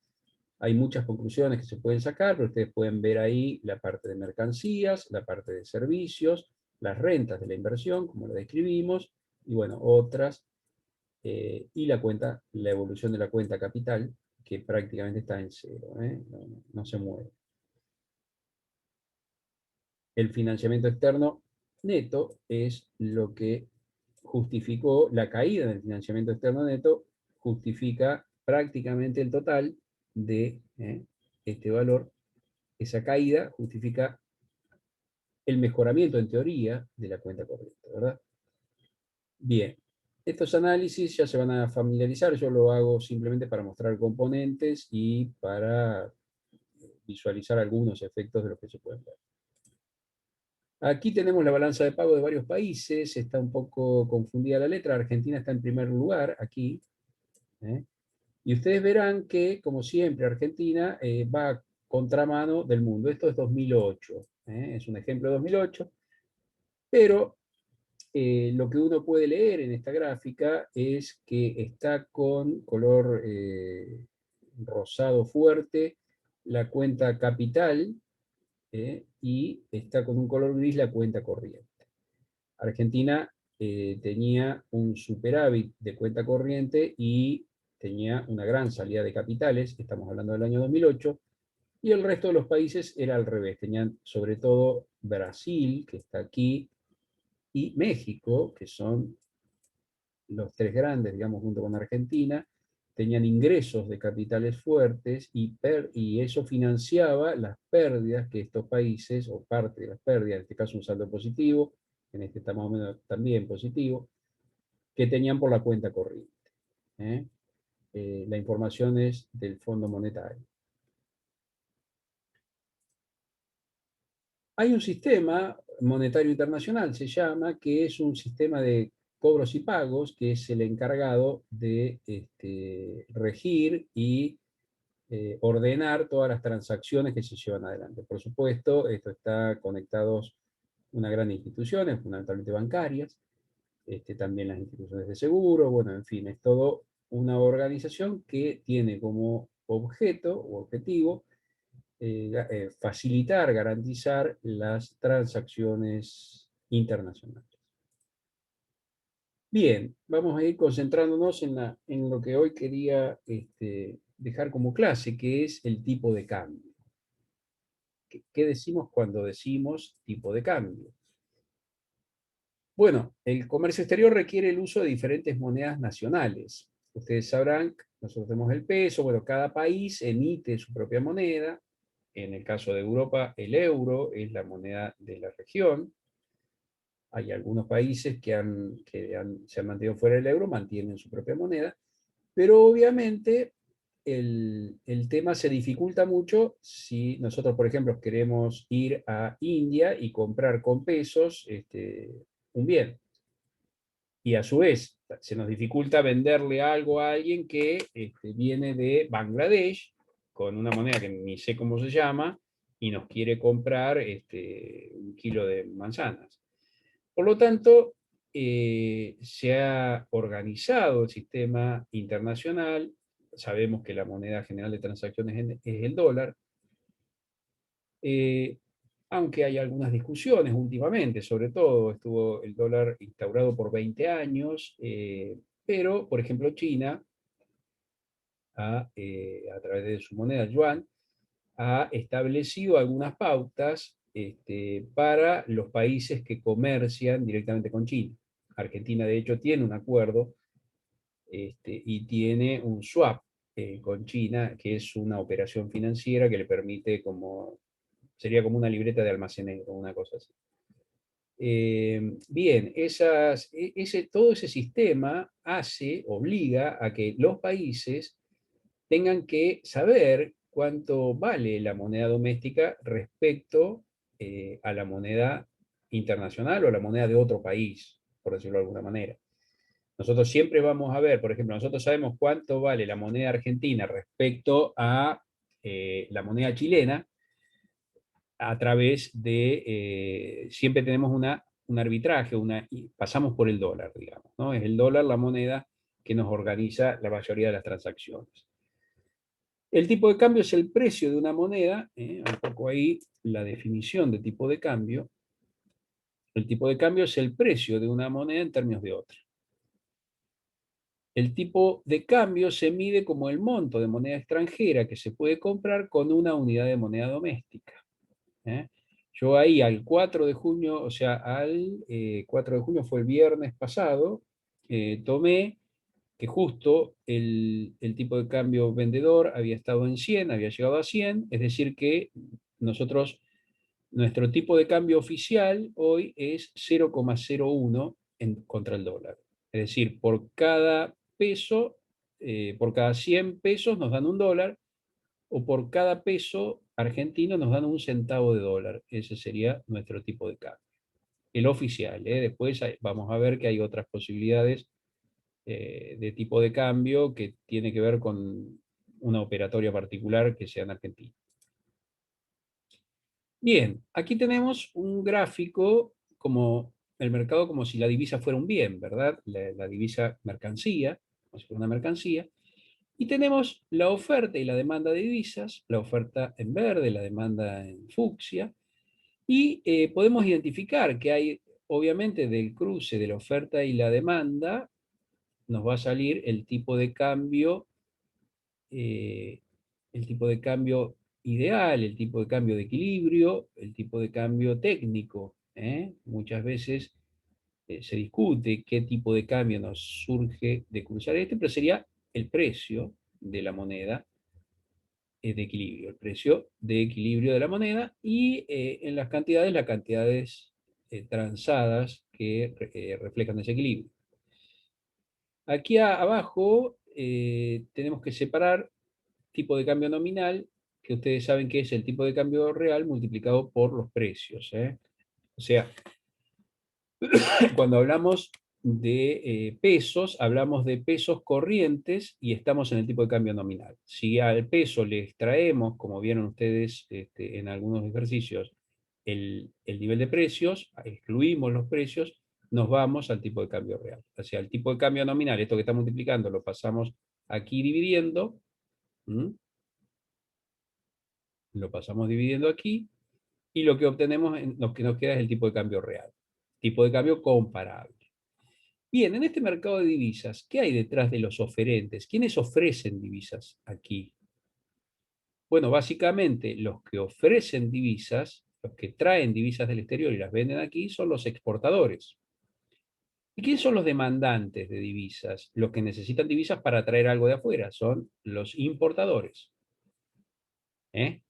hay muchas conclusiones que se pueden sacar, pero ustedes pueden ver ahí la parte de mercancías, la parte de servicios, las rentas de la inversión, como lo describimos, y bueno, otras, y la evolución de la cuenta capital, que prácticamente está en cero, no se mueve. El financiamiento externo neto es lo que justificó la caída del financiamiento externo neto, justifica prácticamente el total de este valor. Esa caída justifica el mejoramiento en teoría de la cuenta corriente, ¿verdad? Bien, estos análisis ya se van a familiarizar, yo lo hago simplemente para mostrar componentes y para visualizar algunos efectos de los que se pueden ver. Aquí tenemos la balanza de pago de varios países, está un poco confundida la letra, Argentina está en primer lugar aquí, y ustedes verán que, como siempre, Argentina va a contramano del mundo. Esto es 2008, es un ejemplo de 2008, pero lo que uno puede leer en esta gráfica es que está con color rosado fuerte la cuenta capital, y está con un color gris la cuenta corriente. Argentina tenía un superávit de cuenta corriente y tenía una gran salida de capitales, estamos hablando del año 2008, y el resto de los países era al revés. Tenían sobre todo Brasil, que está aquí, y México, que son los tres grandes, digamos, junto con Argentina, tenían ingresos de capitales fuertes y eso financiaba las pérdidas que estos países, o parte de las pérdidas, en este caso un saldo positivo, en este está más o menos también positivo, que tenían por la cuenta corriente. La información es del Fondo Monetario. Hay un sistema monetario internacional, se llama, que es un sistema de cobros y pagos, que es el encargado de regir y ordenar todas las transacciones que se llevan adelante. Por supuesto, esto está conectado a una gran instituciones, fundamentalmente bancarias, también las instituciones de seguro, bueno, en fin, es todo una organización que tiene como objeto o objetivo facilitar, garantizar las transacciones internacionales. Bien, vamos a ir concentrándonos en lo que hoy quería dejar como clase, que es el tipo de cambio. ¿Qué decimos cuando decimos tipo de cambio? Bueno, el comercio exterior requiere el uso de diferentes monedas nacionales. Ustedes sabrán, nosotros tenemos el peso, bueno, cada país emite su propia moneda. En el caso de Europa, el euro es la moneda de la región. Hay algunos países que se han mantenido fuera del euro, mantienen su propia moneda, pero obviamente el tema se dificulta mucho si nosotros, por ejemplo, queremos ir a India y comprar con pesos un bien. Y a su vez, se nos dificulta venderle algo a alguien que viene de Bangladesh, con una moneda que ni sé cómo se llama, y nos quiere comprar 1 kilo de manzanas. Por lo tanto, se ha organizado el sistema internacional, sabemos que la moneda general de transacciones es el dólar. Eh, Aunque hay algunas discusiones últimamente, sobre todo estuvo el dólar instaurado por 20 años, pero, por ejemplo, China, a través de su moneda yuan, ha establecido algunas pautas para los países que comercian directamente con China. Argentina, de hecho, tiene un acuerdo y tiene un swap con China, que es una operación financiera que le permite sería como una libreta de almacenero, una cosa así. Bien, todo ese sistema obliga a que los países tengan que saber cuánto vale la moneda doméstica respecto a la moneda internacional o a la moneda de otro país, por decirlo de alguna manera. Nosotros siempre vamos a ver, por ejemplo, nosotros sabemos cuánto vale la moneda argentina respecto a la moneda chilena a través siempre tenemos un arbitraje, y pasamos por el dólar, digamos, ¿no? Es el dólar la moneda que nos organiza la mayoría de las transacciones. El tipo de cambio es el precio de una moneda, un poco ahí la definición de tipo de cambio. El tipo de cambio es el precio de una moneda en términos de otra. El tipo de cambio se mide como el monto de moneda extranjera que se puede comprar con una unidad de moneda doméstica. Yo ahí al 4 de junio, o sea, al 4 de junio fue el viernes pasado, tomé que justo el tipo de cambio vendedor había estado en 100, había llegado a 100, es decir que nuestro tipo de cambio oficial hoy es 0,01 contra el dólar. Es decir, por cada peso, por cada 100 pesos nos dan un dólar, o por cada peso argentino nos dan un centavo de dólar. Ese sería nuestro tipo de cambio. El oficial, ¿eh? Después vamos a ver que hay otras posibilidades de tipo de cambio que tiene que ver con una operatoria particular que sea en Argentina. Bien, aquí tenemos un gráfico como el mercado como si la divisa fuera un bien, ¿verdad? La divisa mercancía, como si fuera una mercancía. Y tenemos la oferta y la demanda de divisas, la oferta en verde, la demanda en fucsia, y podemos identificar que hay, obviamente, del cruce de la oferta y la demanda, nos va a salir eh, el tipo de cambio ideal, el tipo de cambio de equilibrio, el tipo de cambio técnico. Muchas veces se discute qué tipo de cambio nos surge de cruzar pero sería el precio de la moneda de equilibrio, el precio de equilibrio de la moneda y en las cantidades transadas que reflejan ese equilibrio. Aquí abajo tenemos que separar tipo de cambio nominal, que ustedes saben que es el tipo de cambio real multiplicado por los precios. O sea, cuando hablamos de pesos, hablamos de pesos corrientes y estamos en el tipo de cambio nominal. Si al peso le extraemos, como vieron ustedes en algunos ejercicios, el nivel de precios, excluimos los precios, nos vamos al tipo de cambio real. O sea, el tipo de cambio nominal, esto que está multiplicando, lo pasamos aquí dividiendo, ¿m? Lo pasamos dividiendo aquí, y lo que obtenemos, lo que nos queda es el tipo de cambio real, tipo de cambio comparable. Bien, en este mercado de divisas, ¿qué hay detrás de los oferentes? ¿Quiénes ofrecen divisas aquí? Bueno, básicamente los que ofrecen divisas, los que traen divisas del exterior y las venden aquí, son los exportadores. ¿Y quiénes son los demandantes de divisas? Los que necesitan divisas para traer algo de afuera, son los importadores. ¿Eh?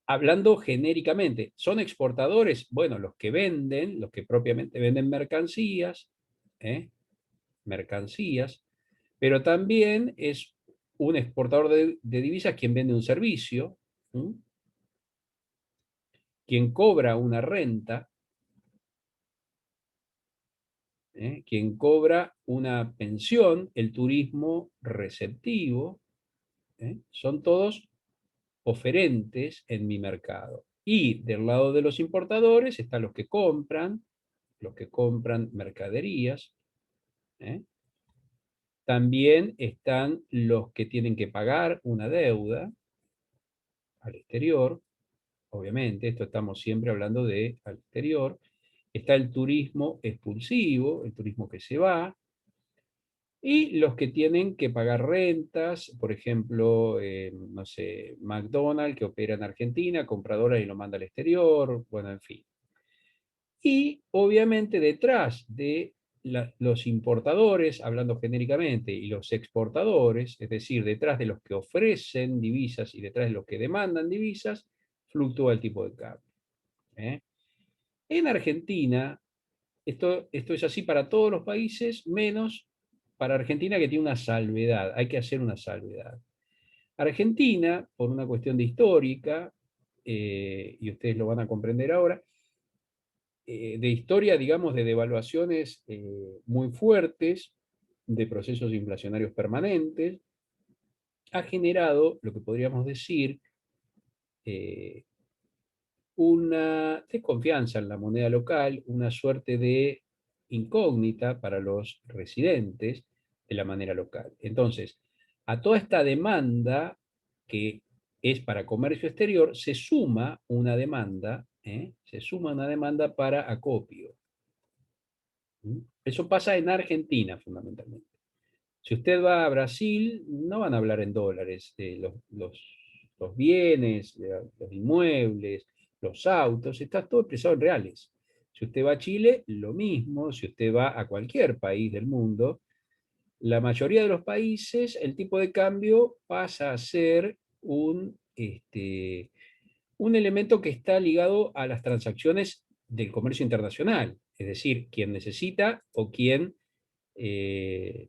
Hablando genéricamente, ¿son exportadores? Bueno, los que venden, los que propiamente venden mercancías, ¿eh? Mercancías, pero también es un exportador de divisas quien vende un servicio, ¿m? Quien cobra una renta, quien cobra una pensión, el turismo receptivo, son todos oferentes en mi mercado. Y del lado de los importadores están los que compran mercaderías, ¿eh? También están los que tienen que pagar una deuda al exterior, obviamente, esto estamos siempre hablando de al exterior. Está el turismo expulsivo, el turismo que se va, y los que tienen que pagar rentas, por ejemplo, no sé, McDonald's que opera en Argentina, compra dólares y lo manda al exterior, bueno, en fin. Y obviamente detrás de los importadores, hablando genéricamente, y los exportadores, es decir, detrás de los que ofrecen divisas y detrás de los que demandan divisas, fluctúa el tipo de cambio. ¿Eh? En Argentina, esto es así para todos los países, menos para Argentina, que tiene una salvedad, hay que hacer una salvedad. Argentina, por una cuestión de histórica, y ustedes lo van a comprender ahora, de historia, digamos, de devaluaciones muy fuertes, de procesos inflacionarios permanentes, ha generado lo que podríamos decir eh, una desconfianza en la moneda local, una suerte de incógnita para los residentes de la manera local. Entonces, a toda esta demanda que es para comercio exterior, se suma una demanda, se suma una demanda para acopio. Eso pasa en Argentina fundamentalmente. Si usted va a Brasil, no van a hablar en dólares. Los bienes, los inmuebles, los autos, está todo expresado en reales. Si usted va a Chile, lo mismo. Si usted va a cualquier país del mundo, la mayoría de los países, el tipo de cambio pasa a ser un elemento que está ligado a las transacciones del comercio internacional. Es decir, quien necesita o quien eh,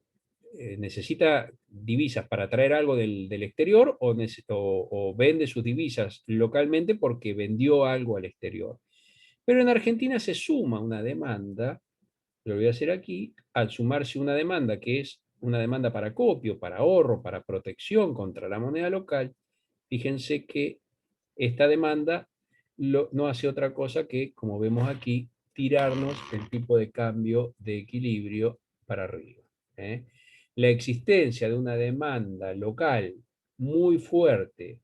necesita divisas para traer algo del exterior o vende sus divisas localmente porque vendió algo al exterior. Pero en Argentina se suma una demanda, lo voy a hacer aquí, al sumarse una demanda que es una demanda para acopio, para ahorro, para protección contra la moneda local, fíjense que esta demanda no hace otra cosa que, como vemos aquí, tirarnos el tipo de cambio de equilibrio para arriba. ¿Eh? La existencia de una demanda local muy fuerte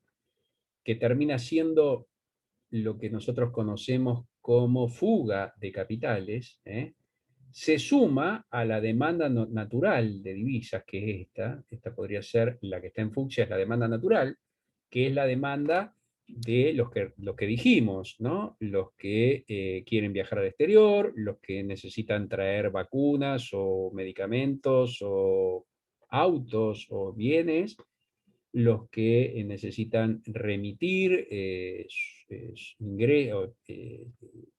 que termina siendo lo que nosotros conocemos como fuga de capitales, se suma a la demanda natural de divisas, que es esta podría ser la que está en fucsia, es la demanda natural, que es la demanda de los que dijimos, ¿no? Los que quieren viajar al exterior, los que necesitan traer vacunas o medicamentos o autos o bienes, los que necesitan remitir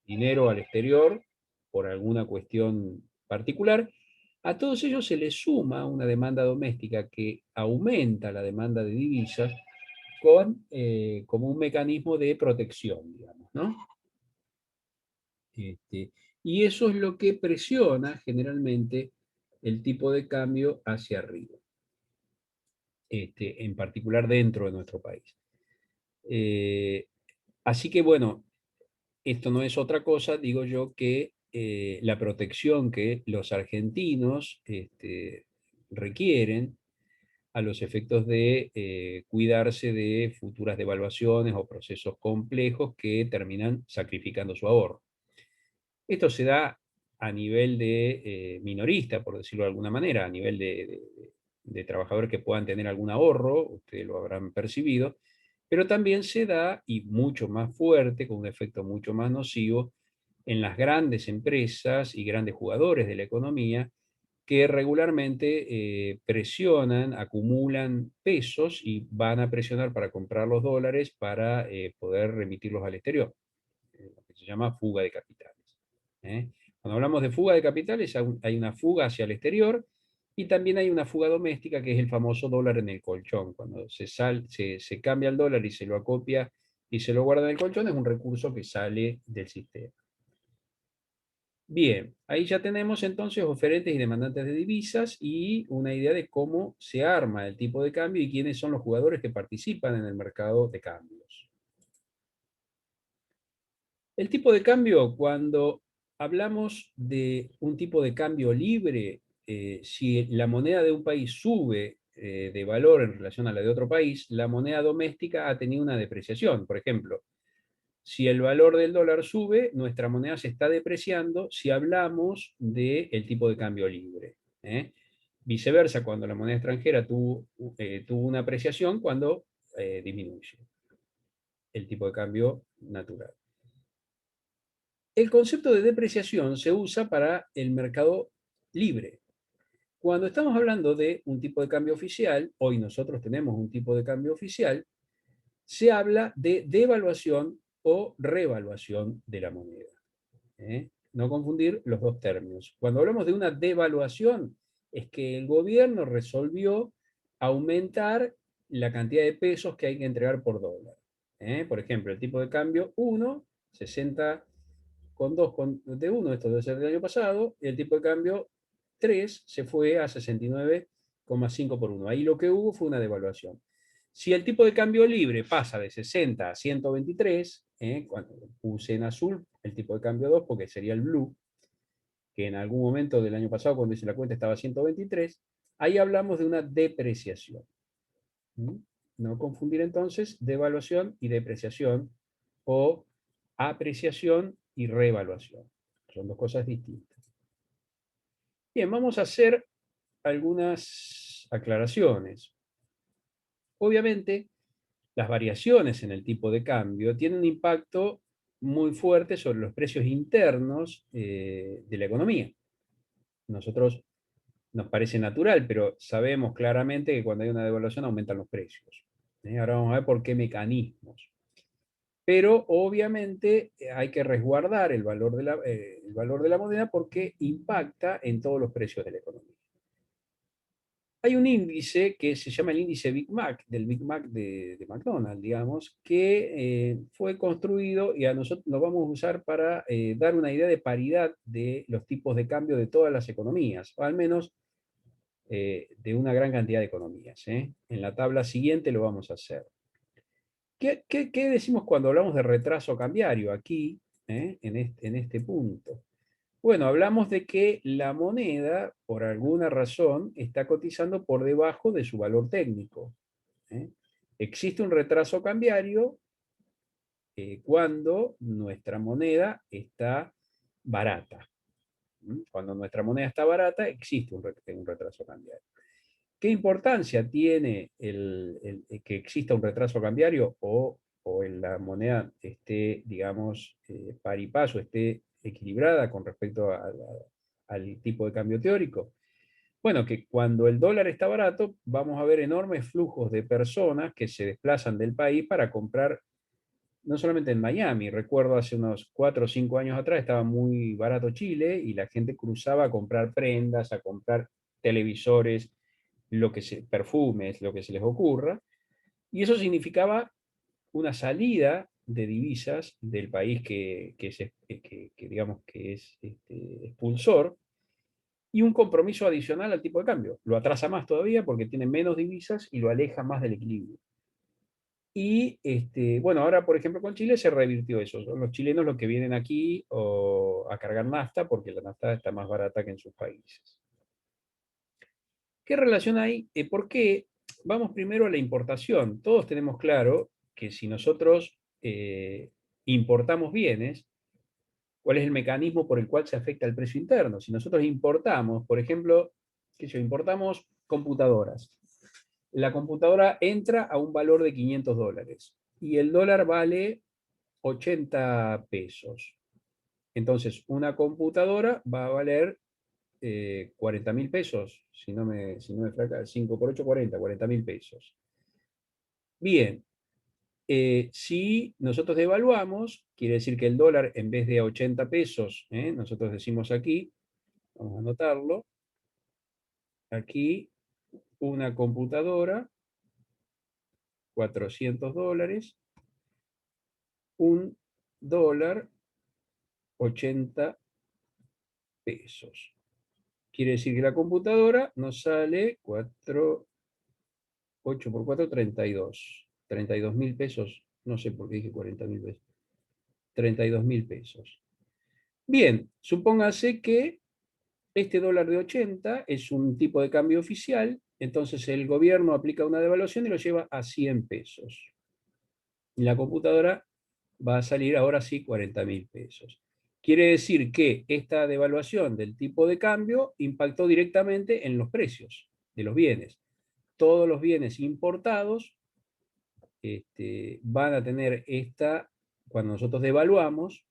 dinero al exterior por alguna cuestión particular. A todos ellos se les suma una demanda doméstica que aumenta la demanda de divisas como un mecanismo de protección, digamos, ¿no? Y eso es lo que presiona generalmente el tipo de cambio hacia arriba, en particular dentro de nuestro país. Eh, Así que bueno, esto no es otra cosa, digo yo, que la protección que los argentinos requieren a los efectos de cuidarse de futuras devaluaciones o procesos complejos que terminan sacrificando su ahorro. Esto se da a nivel de minorista, por decirlo de alguna manera, a nivel de trabajadores que puedan tener algún ahorro, ustedes lo habrán percibido, pero también se da, y mucho más fuerte, con un efecto mucho más nocivo, en las grandes empresas y grandes jugadores de la economía que regularmente presionan, acumulan pesos y van a presionar para comprar los dólares para poder remitirlos al exterior, lo que se llama fuga de capitales. ¿Eh? Cuando hablamos de fuga de capitales, hay una fuga hacia el exterior y también hay una fuga doméstica, que es el famoso dólar en el colchón. Cuando se cambia el dólar y se lo acopia y se lo guarda en el colchón, es un recurso que sale del sistema. Bien, ahí ya tenemos entonces oferentes y demandantes de divisas y una idea de cómo se arma el tipo de cambio y quiénes son los jugadores que participan en el mercado de cambios. El tipo de cambio, cuando hablamos de un tipo de cambio libre, si la moneda de un país sube de valor en relación a la de otro país, la moneda doméstica ha tenido una depreciación. Por ejemplo, si el valor del dólar sube, nuestra moneda se está depreciando si hablamos del tipo de cambio libre. Viceversa, cuando la moneda extranjera tuvo una apreciación, cuando disminuye el tipo de cambio natural. El concepto de depreciación se usa para el mercado libre. Cuando estamos hablando de un tipo de cambio oficial, hoy nosotros tenemos un tipo de cambio oficial, se habla de devaluación o revaluación de la moneda. No confundir los dos términos. Cuando hablamos de una devaluación, es que el gobierno resolvió aumentar la cantidad de pesos que hay que entregar por dólar. Por ejemplo, el tipo de cambio 1, 60 con 2 de 1, esto debe ser del año pasado, y el tipo de cambio 3 se fue a 69,5 por 1. Ahí lo que hubo fue una devaluación. Si el tipo de cambio libre pasa de 60 a 123, cuando puse en azul el tipo de cambio 2, porque sería el blue, que en algún momento del año pasado, cuando hice la cuenta, estaba a 123, ahí hablamos de una depreciación. No confundir entonces devaluación y depreciación, o apreciación y revaluación. Son dos cosas distintas. Bien, vamos a hacer algunas aclaraciones. Obviamente, las variaciones en el tipo de cambio tienen un impacto muy fuerte sobre los precios internos de la economía. Nosotros nos parece natural, pero sabemos claramente que cuando hay una devaluación aumentan los precios. Ahora vamos a ver por qué mecanismos. Pero obviamente hay que resguardar el valor de la moneda porque impacta en todos los precios de la economía. Hay un índice que se llama el índice Big Mac, del Big Mac de McDonald's, digamos, que fue construido y a nosotros lo vamos a usar para dar una idea de paridad de los tipos de cambio de todas las economías, o al menos de una gran cantidad de economías. En la tabla siguiente lo vamos a hacer. ¿Qué decimos cuando hablamos de retraso cambiario aquí, en este punto? Bueno, hablamos de que la moneda, por alguna razón, está cotizando por debajo de su valor técnico. Existe un retraso cambiario cuando nuestra moneda está barata. Cuando nuestra moneda está barata, existe un retraso cambiario. ¿Qué importancia tiene que exista un retraso cambiario o en la moneda esté, digamos, par y paso, esté equilibrada con respecto al tipo de cambio teórico? Bueno, que cuando el dólar está barato, vamos a ver enormes flujos de personas que se desplazan del país para comprar, no solamente en Miami. Recuerdo hace unos 4 o 5 años atrás estaba muy barato Chile y la gente cruzaba a comprar prendas, a comprar televisores, perfumes, lo que se les ocurra, y eso significaba una salida de divisas del país que digamos que es expulsor, y un compromiso adicional al tipo de cambio. Lo atrasa más todavía porque tiene menos divisas y lo aleja más del equilibrio. Y bueno, ahora por ejemplo con Chile se revirtió eso. Son los chilenos los que vienen aquí a cargar nafta porque la nafta está más barata que en sus países. ¿Qué relación hay? ¿Por qué? Vamos primero a la importación. Todos tenemos claro que si nosotros importamos bienes, ¿cuál es el mecanismo por el cual se afecta el precio interno? Si nosotros importamos, por ejemplo, importamos computadoras. La computadora entra a un valor de $500 y el dólar vale 80 pesos. Entonces, una computadora va a valer 40.000 pesos, si no me flaca, 5 por 8, 40.000 pesos. Bien, si nosotros devaluamos, quiere decir que el dólar en vez de 80 pesos, nosotros decimos aquí, vamos a anotarlo, aquí una computadora, $400, un dólar, 80 pesos. Quiere decir que la computadora nos sale 8 por 4, 32.000 pesos. No sé por qué dije 40.000 pesos. 32.000 pesos. Bien, supóngase que Este dólar de 80 es un tipo de cambio oficial, entonces el gobierno aplica una devaluación y lo lleva a 100 pesos. Y la computadora va a salir ahora sí 40.000 pesos. Quiere decir que esta devaluación del tipo de cambio impactó directamente en los precios de los bienes. Todos los bienes importados van a tener esta, cuando nosotros devaluamos,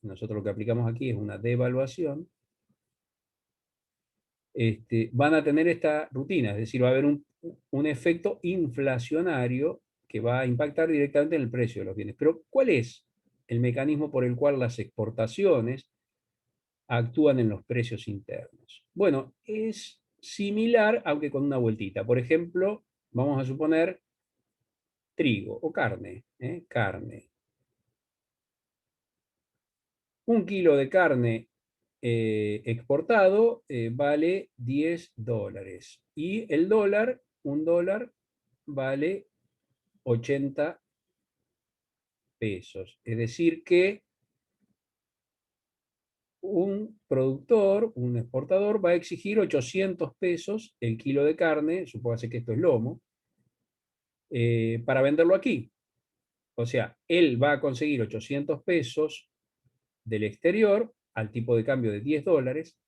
nosotros lo que aplicamos aquí es una devaluación, van a tener esta rutina, es decir, va a haber un efecto inflacionario que va a impactar directamente en el precio de los bienes. Pero, ¿cuál es el mecanismo por el cual las exportaciones actúan en los precios internos? Bueno, es similar, aunque con una vueltita. Por ejemplo, vamos a suponer trigo o carne. Carne. Un kilo de carne exportado vale 10 dólares. Y el dólar, un dólar, vale 80 pesos. Es decir que un productor, un exportador, va a exigir 800 pesos el kilo de carne, supóngase que esto es lomo, para venderlo aquí. O sea, él va a conseguir 800 pesos del exterior al tipo de cambio de 10 dólares,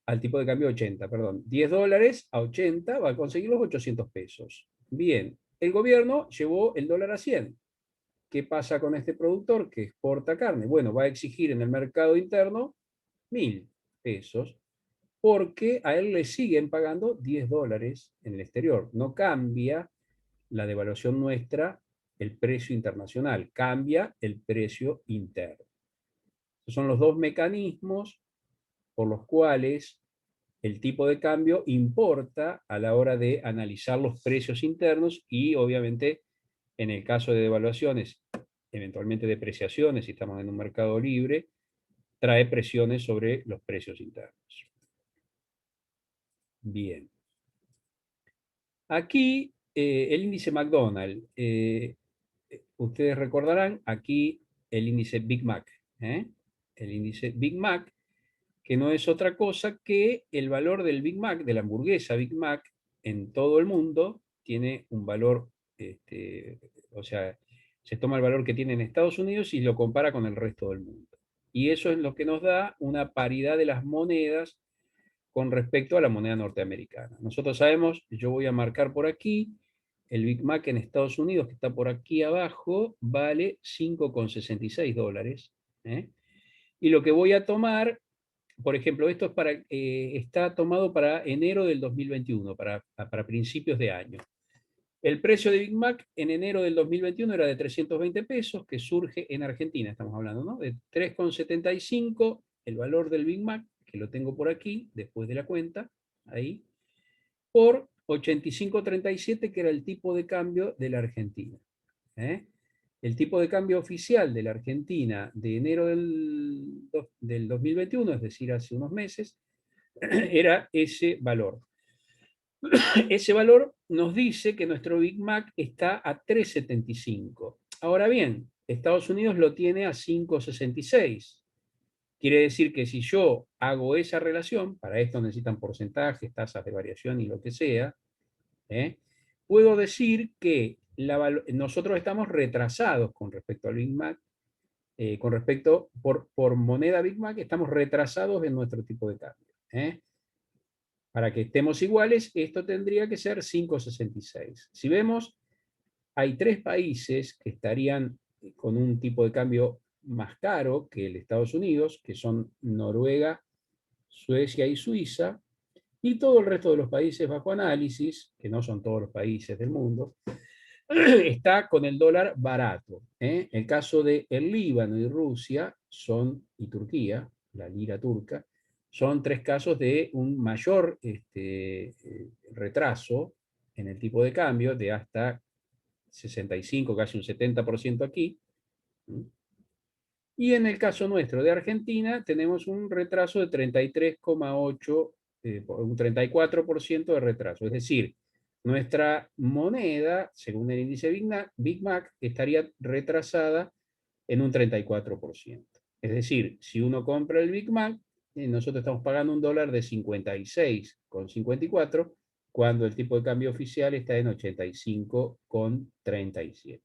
al tipo de cambio 80, perdón. 10 dólares a 80 va a conseguir los 800 pesos. Bien, el gobierno llevó el dólar a 100. ¿Qué pasa con este productor que exporta carne? Bueno, va a exigir en el mercado interno 1.000 pesos porque a él le siguen pagando 10 dólares en el exterior. No cambia la devaluación nuestra el precio internacional, cambia el precio interno. Esos son los dos mecanismos por los cuales el tipo de cambio importa a la hora de analizar los precios internos y obviamente en el caso de devaluaciones, eventualmente depreciaciones, si estamos en un mercado libre, trae presiones sobre los precios internos. Bien. Aquí el índice McDonald's. Ustedes recordarán aquí el índice Big Mac. El índice Big Mac, que no es otra cosa que el valor del Big Mac, de la hamburguesa Big Mac, en todo el mundo, tiene un valor, o sea, se toma el valor que tiene en Estados Unidos y lo compara con el resto del mundo. Y eso es lo que nos da una paridad de las monedas con respecto a la moneda norteamericana. Nosotros sabemos, yo voy a marcar por aquí, el Big Mac en Estados Unidos, que está por aquí abajo, vale 5,66 dólares. Y lo que voy a tomar, por ejemplo, esto es está tomado para enero del 2021, para principios de año. El precio de Big Mac en enero del 2021 era de 320 pesos, que surge en Argentina, estamos hablando, ¿no? De 3,75 el valor del Big Mac, que lo tengo por aquí, después de la cuenta, ahí, por 85,37, que era el tipo de cambio de la Argentina. El tipo de cambio oficial de la Argentina de enero del 2021, es decir, hace unos meses, era ese valor. Ese valor nos dice que nuestro Big Mac está a 3,75. Ahora bien, Estados Unidos lo tiene a 5,66. Quiere decir que si yo hago esa relación, para esto necesitan porcentajes, tasas de variación y lo que sea, puedo decir que nosotros estamos retrasados con respecto al Big Mac, con respecto, por moneda Big Mac, estamos retrasados en nuestro tipo de cambio. Para que estemos iguales, esto tendría que ser 5,66. Si vemos, hay tres países que estarían con un tipo de cambio más caro que el Estados Unidos, que son Noruega, Suecia y Suiza, y todo el resto de los países bajo análisis, que no son todos los países del mundo, está con el dólar barato. El caso de el Líbano y Rusia y Turquía, la lira turca, son tres casos de un mayor retraso en el tipo de cambio, de hasta 65, casi un 70% aquí. Y en el caso nuestro de Argentina, tenemos un retraso de 33,8, un 34% de retraso. Es decir, nuestra moneda, según el índice Big Mac, estaría retrasada en un 34%. Es decir, si uno compra el Big Mac, nosotros estamos pagando un dólar de 56,54, cuando el tipo de cambio oficial está en 85,37.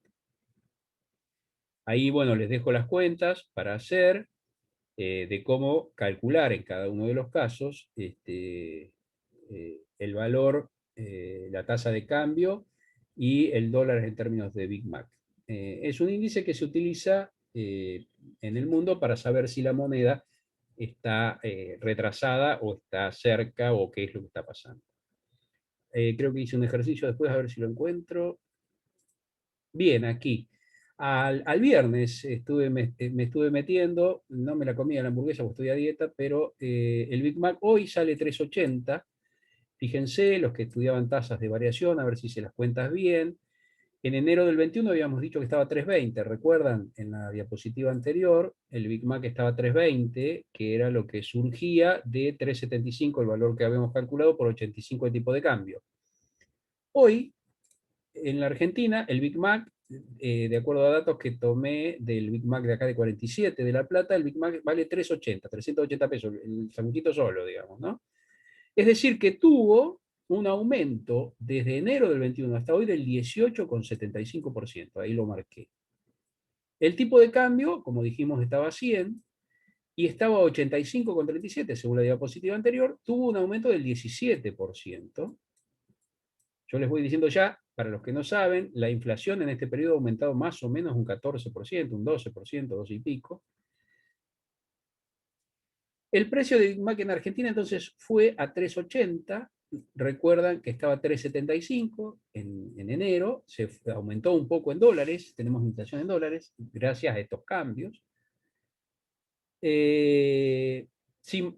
Ahí, bueno, les dejo las cuentas para hacer, de cómo calcular en cada uno de los casos el valor, la tasa de cambio y el dólar en términos de Big Mac. Es un índice que se utiliza en el mundo para saber si la moneda está retrasada o está cerca o qué es lo que está pasando. Creo que hice un ejercicio después, a ver si lo encuentro. Bien, aquí. Al viernes me estuve metiendo, no me la comía la hamburguesa porque estoy a dieta, pero el Big Mac hoy sale 3,80. Fíjense, los que estudiaban tasas de variación, a ver si se las cuentas bien. En enero del 21 habíamos dicho que estaba 3,20. ¿Recuerdan? En la diapositiva anterior, el Big Mac estaba 3,20, que era lo que surgía de 3,75, el valor que habíamos calculado por 85 de tipo de cambio. Hoy, en la Argentina, el Big Mac, de acuerdo a datos que tomé del Big Mac de acá de 47 de La Plata, el Big Mac vale 3,80, 380 pesos, el sanguchito solo, digamos, ¿no? Es decir, que tuvo un aumento desde enero del 21 hasta hoy del 18,75%, ahí lo marqué. El tipo de cambio, como dijimos, estaba a 100 y estaba a 85,37 según la diapositiva anterior, tuvo un aumento del 17%. Yo les voy diciendo ya, para los que no saben, la inflación en este periodo ha aumentado más o menos un 14%, un 12%, 12 y pico. El precio de Big Mac en Argentina entonces fue a 3,80. Recuerdan que estaba a 3,75 en enero, se aumentó un poco en dólares, tenemos inflación en dólares, gracias a estos cambios. Sí,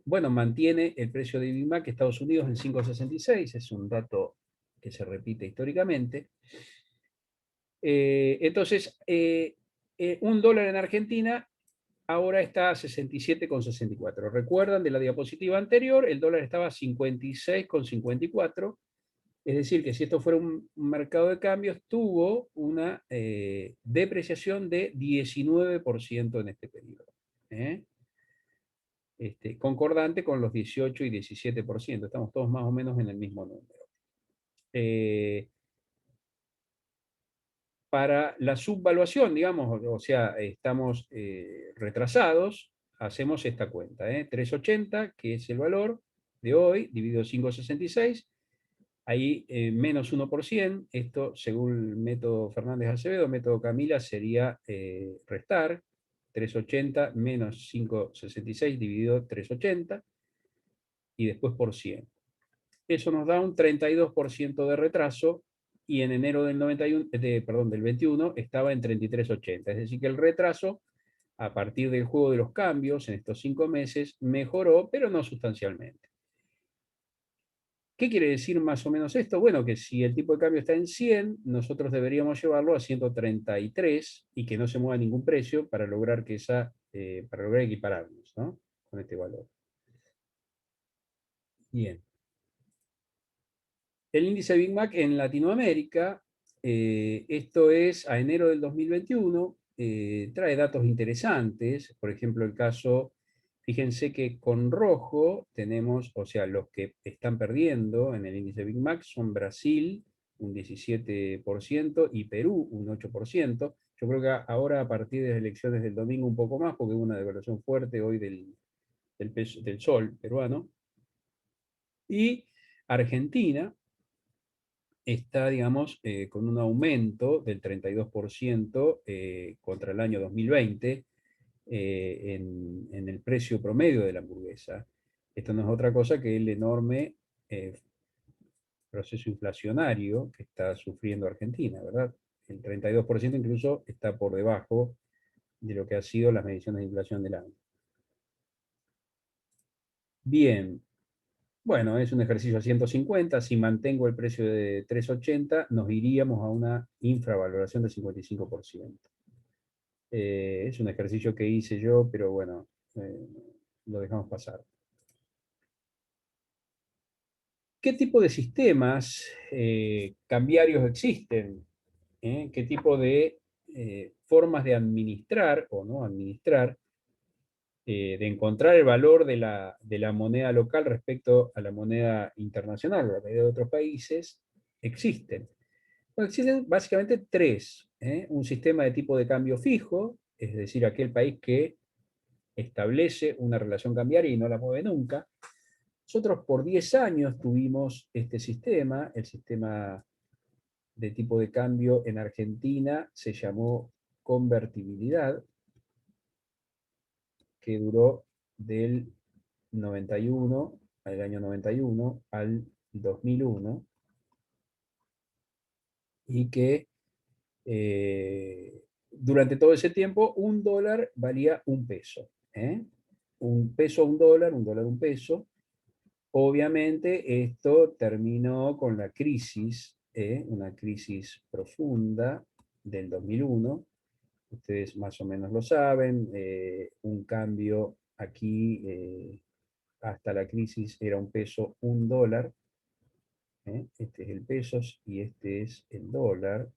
bueno, mantiene el precio de Big Mac Estados Unidos en 5,66, es un dato que se repite históricamente. Entonces, un dólar en Argentina ahora está a 67,64. ¿Recuerdan de la diapositiva anterior? El dólar estaba a 56,54. Es decir, que si esto fuera un mercado de cambios, tuvo una depreciación de 19% en este periodo. Concordante con los 18 y 17%. Estamos todos más o menos en el mismo número. Para la subvaluación, digamos, o sea, estamos retrasados, hacemos esta cuenta, 3,80, que es el valor de hoy, dividido 5,66, ahí menos 1%, esto según el método Fernández Acevedo, método Camila, sería restar 3,80 menos 5,66 dividido 3,80 y después por 100. Eso nos da un 32% de retraso y en enero del 91, del 21 estaba en 33,80. Es decir, que el retraso, a partir del juego de los cambios en estos 5 meses, mejoró, pero no sustancialmente. ¿Qué quiere decir más o menos esto? Bueno, que si el tipo de cambio está en 100, nosotros deberíamos llevarlo a 133 y que no se mueva ningún precio para lograr para lograr equipararnos, ¿no? Con este valor. Bien. El índice Big Mac en Latinoamérica, esto es a enero del 2021, trae datos interesantes. Por ejemplo, el caso, fíjense que con rojo tenemos, o sea, los que están perdiendo en el índice Big Mac son Brasil, un 17%, y Perú, un 8%. Yo creo que ahora, a partir de las elecciones del domingo, un poco más, porque hubo una devaluación fuerte hoy del sol peruano. Y Argentina está, digamos, con un aumento del 32% contra el año 2020 en el precio promedio de la hamburguesa. Esto no es otra cosa que el enorme proceso inflacionario que está sufriendo Argentina, ¿verdad? El 32% incluso está por debajo de lo que han sido las mediciones de inflación del año. Bien, bueno, es un ejercicio a 150. Si mantengo el precio de 3,80, nos iríamos a una infravaloración del 55%. Es un ejercicio que hice yo, pero bueno, lo dejamos pasar. ¿Qué tipo de sistemas cambiarios existen? ¿Qué tipo de formas de administrar o no administrar de encontrar el valor de la moneda local respecto a la moneda internacional, la medida de otros países, existen. Bueno, existen básicamente tres. Un sistema de tipo de cambio fijo, es decir, aquel país que establece una relación cambiaria y no la mueve nunca. Nosotros por 10 años tuvimos este sistema, el sistema de tipo de cambio en Argentina se llamó convertibilidad, que duró del 91, al año 91 al 2001, y que durante todo ese tiempo un dólar valía un peso. Un peso, un dólar, un peso. Obviamente esto terminó con la crisis, una crisis profunda del 2001. Ustedes más o menos lo saben, un cambio aquí hasta la crisis era un peso, un dólar. Este es el peso y este es el dólar.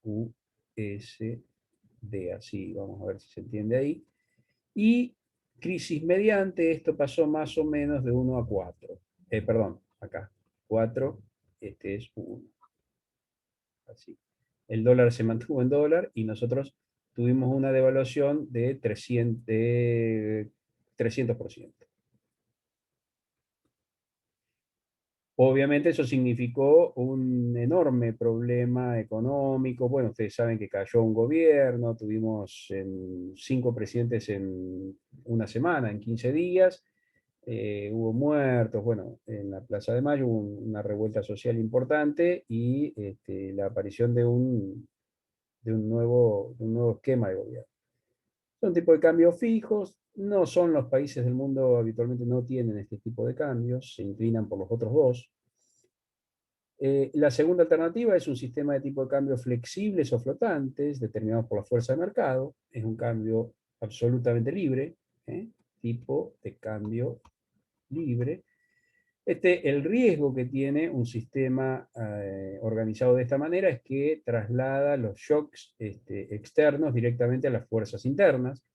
USD, así, vamos a ver si se entiende ahí. Y crisis mediante, esto pasó más o menos de 1 a 4. Perdón, acá, 4, este es 1. Así. El dólar se mantuvo en dólar y nosotros tuvimos una devaluación de 300%. Obviamente eso significó un enorme problema económico. Bueno, ustedes saben que cayó un gobierno, tuvimos 5 presidentes en una semana, en 15 días. Hubo muertos, bueno, en la Plaza de Mayo hubo una revuelta social importante y la aparición de un nuevo esquema de gobierno. Son tipos de cambios fijos, no son los países del mundo, habitualmente no tienen este tipo de cambios, se inclinan por los otros dos. La segunda alternativa es un sistema de tipo de cambio flexibles o flotantes, determinados por la fuerza de mercado. Es un cambio absolutamente libre, tipo de cambio libre. El riesgo que tiene un sistema organizado de esta manera es que traslada los shocks externos directamente a las fuerzas internas.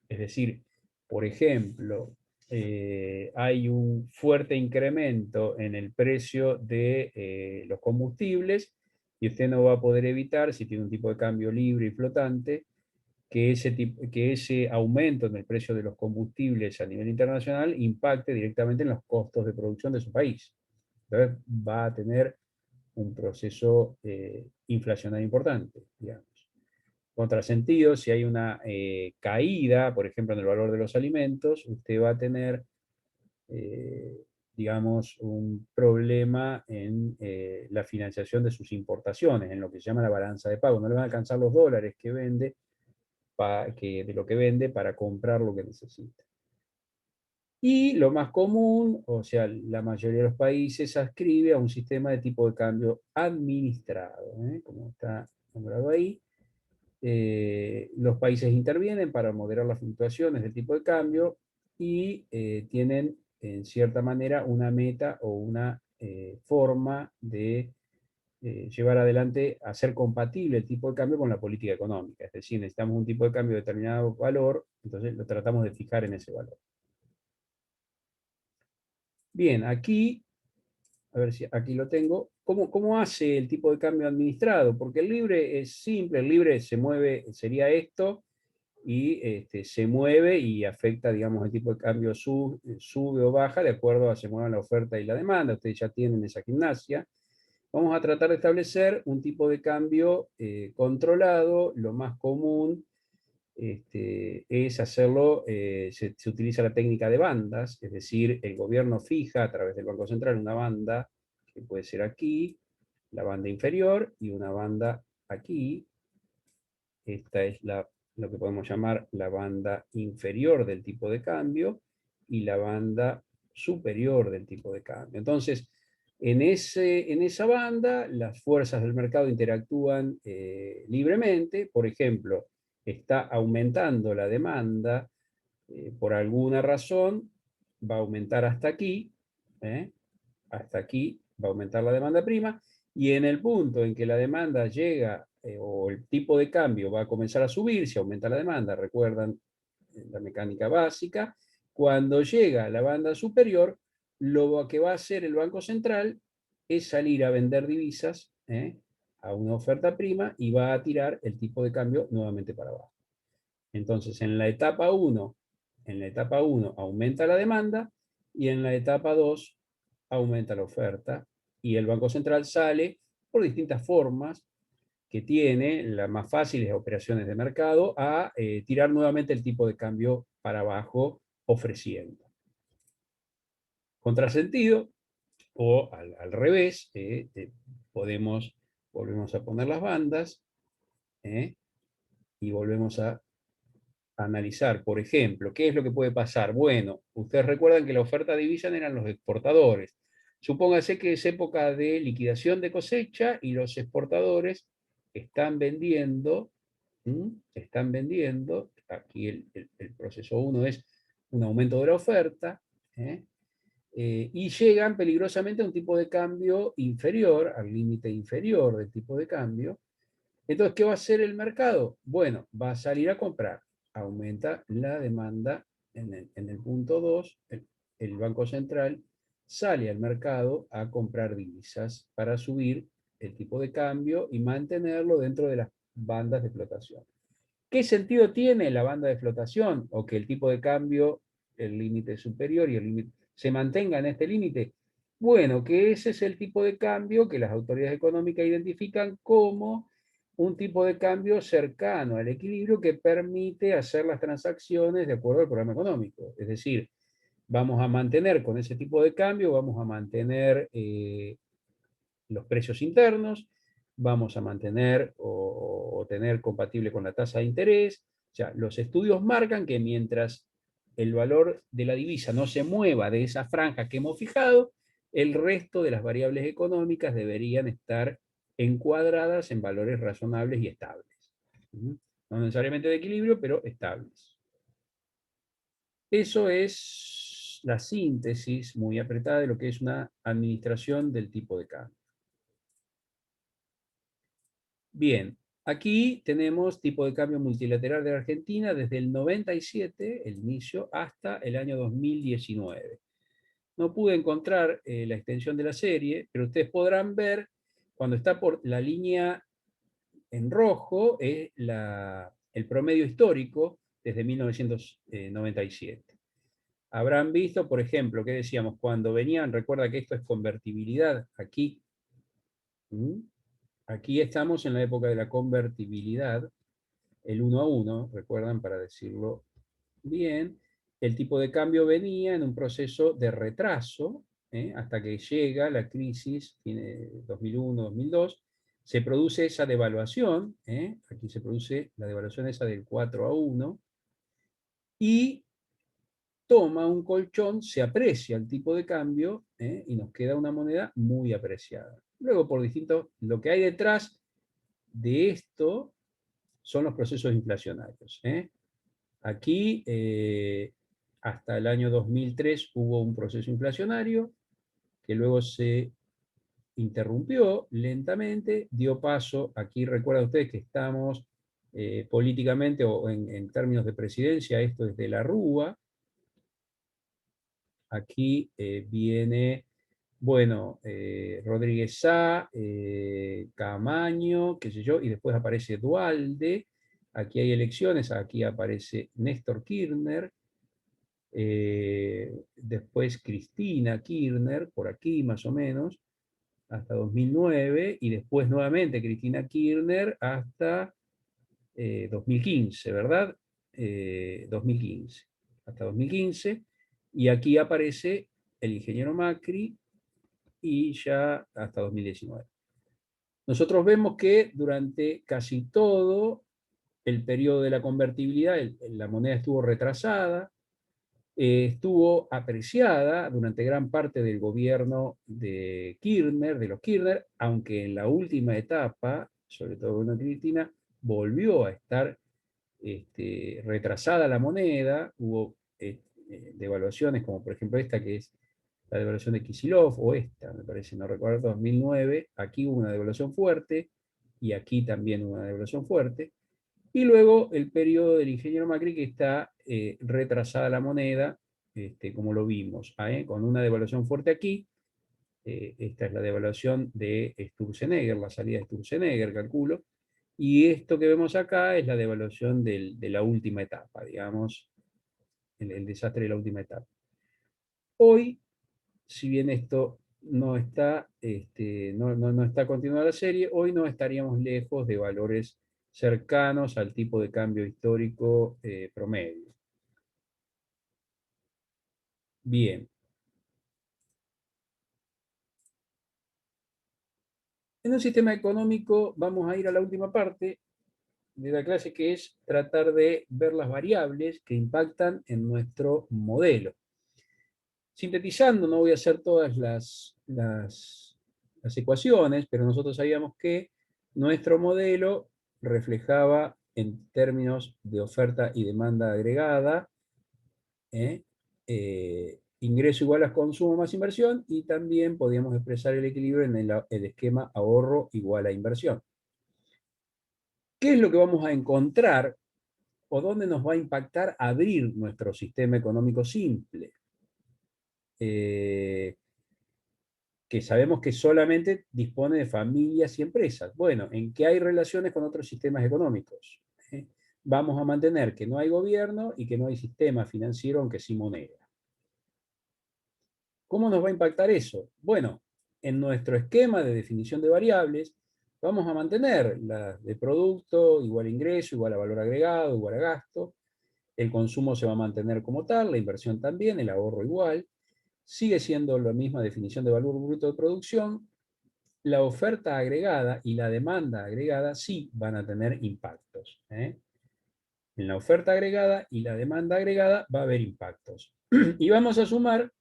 Es decir, por ejemplo, hay un fuerte incremento en el precio de los combustibles y usted no va a poder evitar, si tiene un tipo de cambio libre y flotante, que ese aumento en el precio de los combustibles a nivel internacional impacte directamente en los costos de producción de su país. Entonces va a tener un proceso inflacionario importante, digamos. Contrasentido, si hay una caída, por ejemplo, en el valor de los alimentos, usted va a tener, eh, digamos, un problema en la financiación de sus importaciones, en lo que se llama la balanza de pago. No le van a alcanzar los dólares que vende, de lo que vende para comprar lo que necesita. Y lo más común, o sea, la mayoría de los países ascribe a un sistema de tipo de cambio administrado, como está nombrado ahí. Los países intervienen para moderar las fluctuaciones del tipo de cambio y tienen, en cierta manera, una meta o una forma de llevar adelante, hacer compatible el tipo de cambio con la política económica. Es decir, necesitamos un tipo de cambio de determinado valor, entonces lo tratamos de fijar en ese valor. Bien, aquí, a ver si aquí lo tengo. ¿Cómo hace el tipo de cambio administrado? Porque el libre es simple, el libre se mueve, sería esto, y se mueve y afecta, digamos, el tipo de cambio sube o baja de acuerdo a se mueva la oferta y la demanda. Ustedes ya tienen esa gimnasia. Vamos a tratar de establecer un tipo de cambio controlado. Lo más común es hacerlo, se utiliza la técnica de bandas, es decir, el gobierno fija a través del Banco Central una banda, que puede ser aquí, la banda inferior, y una banda aquí. Esta es lo que podemos llamar la banda inferior del tipo de cambio y la banda superior del tipo de cambio. Entonces, en esa banda, las fuerzas del mercado interactúan libremente. Por ejemplo, está aumentando la demanda por alguna razón, va a aumentar hasta aquí va a aumentar la demanda prima, y en el punto en que la demanda llega o el tipo de cambio va a comenzar a subir, si aumenta la demanda, recuerdan la mecánica básica, cuando llega a la banda superior, lo que va a hacer el Banco Central es salir a vender divisas a una oferta prima y va a tirar el tipo de cambio nuevamente para abajo. Entonces, en la etapa 1 aumenta la demanda y en la etapa 2 aumenta la oferta y el Banco Central sale por distintas formas que tiene, las más fáciles operaciones de mercado, a tirar nuevamente el tipo de cambio para abajo ofreciendo. Contrasentido, o al revés, volvemos a poner las bandas y volvemos a analizar, por ejemplo, ¿qué es lo que puede pasar? Bueno, ustedes recuerdan que la oferta de divisa eran los exportadores. Supóngase que es época de liquidación de cosecha y los exportadores están vendiendo, aquí el proceso 1 es un aumento de la oferta, y llegan peligrosamente a un tipo de cambio inferior, al límite inferior del tipo de cambio. Entonces, ¿qué va a hacer el mercado? Bueno, va a salir a comprar. Aumenta la demanda en el punto 2, el Banco Central sale al mercado a comprar divisas para subir el tipo de cambio y mantenerlo dentro de las bandas de flotación. ¿Qué sentido tiene la banda de flotación o que el tipo de cambio, el límite superior y el límite se mantenga en este límite? Bueno, que ese es el tipo de cambio que las autoridades económicas identifican como un tipo de cambio cercano al equilibrio que permite hacer las transacciones de acuerdo al programa económico. Es decir, vamos a mantener con ese tipo de cambio, vamos a mantener los precios internos, vamos a mantener o tener compatible con la tasa de interés. O sea, los estudios marcan que mientras el valor de la divisa no se mueva de esa franja que hemos fijado, el resto de las variables económicas deberían estar encuadradas en valores razonables y estables. No necesariamente de equilibrio, pero estables. Eso es la síntesis muy apretada de lo que es una administración del tipo de cambio. Bien, aquí tenemos tipo de cambio multilateral de Argentina desde el 97, el inicio, hasta el año 2019. No pude encontrar la extensión de la serie, pero ustedes podrán ver, cuando está por la línea en rojo, es el promedio histórico desde 1997. Habrán visto, por ejemplo, que decíamos, cuando venían, recuerda que esto es convertibilidad, aquí, aquí estamos en la época de la convertibilidad, el 1 a 1, recuerdan, para decirlo bien, el tipo de cambio venía en un proceso de retraso, hasta que llega la crisis, 2001-2002, se produce esa devaluación, aquí se produce la devaluación esa del 4 a 1, y toma un colchón, se aprecia el tipo de cambio, y nos queda una moneda muy apreciada. Luego, por distintos, lo que hay detrás de esto son los procesos inflacionarios. Aquí, hasta el año 2003 hubo un proceso inflacionario que luego se interrumpió lentamente, dio paso, aquí recuerdan ustedes que estamos políticamente o en términos de presidencia, esto es de la Rúa, aquí viene, bueno, Rodríguez Sá, Camaño, qué sé yo, y después aparece Dualde, aquí hay elecciones, aquí aparece Néstor Kirchner, después Cristina Kirchner, por aquí más o menos, hasta 2009, y después nuevamente Cristina Kirchner hasta 2015, ¿verdad? 2015, hasta 2015, y aquí aparece el ingeniero Macri y ya hasta 2019. Nosotros vemos que durante casi todo el periodo de la convertibilidad, la moneda estuvo retrasada, estuvo apreciada durante gran parte del gobierno de Kirchner, de los Kirchner, aunque en la última etapa, sobre todo con Cristina, volvió a estar retrasada la moneda, hubo devaluaciones como por ejemplo esta que es la devaluación de Kicillof, o esta, me parece, no recuerdo, 2009, aquí hubo una devaluación fuerte, y aquí también una devaluación fuerte. Y luego el periodo del ingeniero Macri, que está retrasada la moneda, como lo vimos, con una devaluación fuerte aquí. Esta es la devaluación de Sturzenegger, la salida de Sturzenegger, calculo. Y esto que vemos acá es la devaluación de la última etapa, digamos, el desastre de la última etapa. Hoy, si bien esto no está, no está continuada la serie, hoy no estaríamos lejos de valores cercanos al tipo de cambio histórico promedio. Bien. En un sistema económico vamos a ir a la última parte de la clase, que es tratar de ver las variables que impactan en nuestro modelo. Sintetizando, no voy a hacer todas las ecuaciones, pero nosotros sabíamos que nuestro modelo reflejaba en términos de oferta y demanda agregada, ingreso igual a consumo más inversión, y también podíamos expresar el equilibrio en el esquema ahorro igual a inversión. ¿Qué es lo que vamos a encontrar o dónde nos va a impactar abrir nuestro sistema económico simple? Que sabemos que solamente dispone de familias y empresas. Bueno, ¿en qué hay relaciones con otros sistemas económicos? Vamos a mantener que no hay gobierno y que no hay sistema financiero, aunque sí moneda. ¿Cómo nos va a impactar eso? Bueno, en nuestro esquema de definición de variables, vamos a mantener la de producto igual a ingreso, igual a valor agregado, igual a gasto. El consumo se va a mantener como tal, la inversión también, el ahorro igual. Sigue siendo la misma definición de valor bruto de producción. La oferta agregada y la demanda agregada sí van a tener impactos. En la oferta agregada y la demanda agregada va a haber impactos. Y vamos a sumar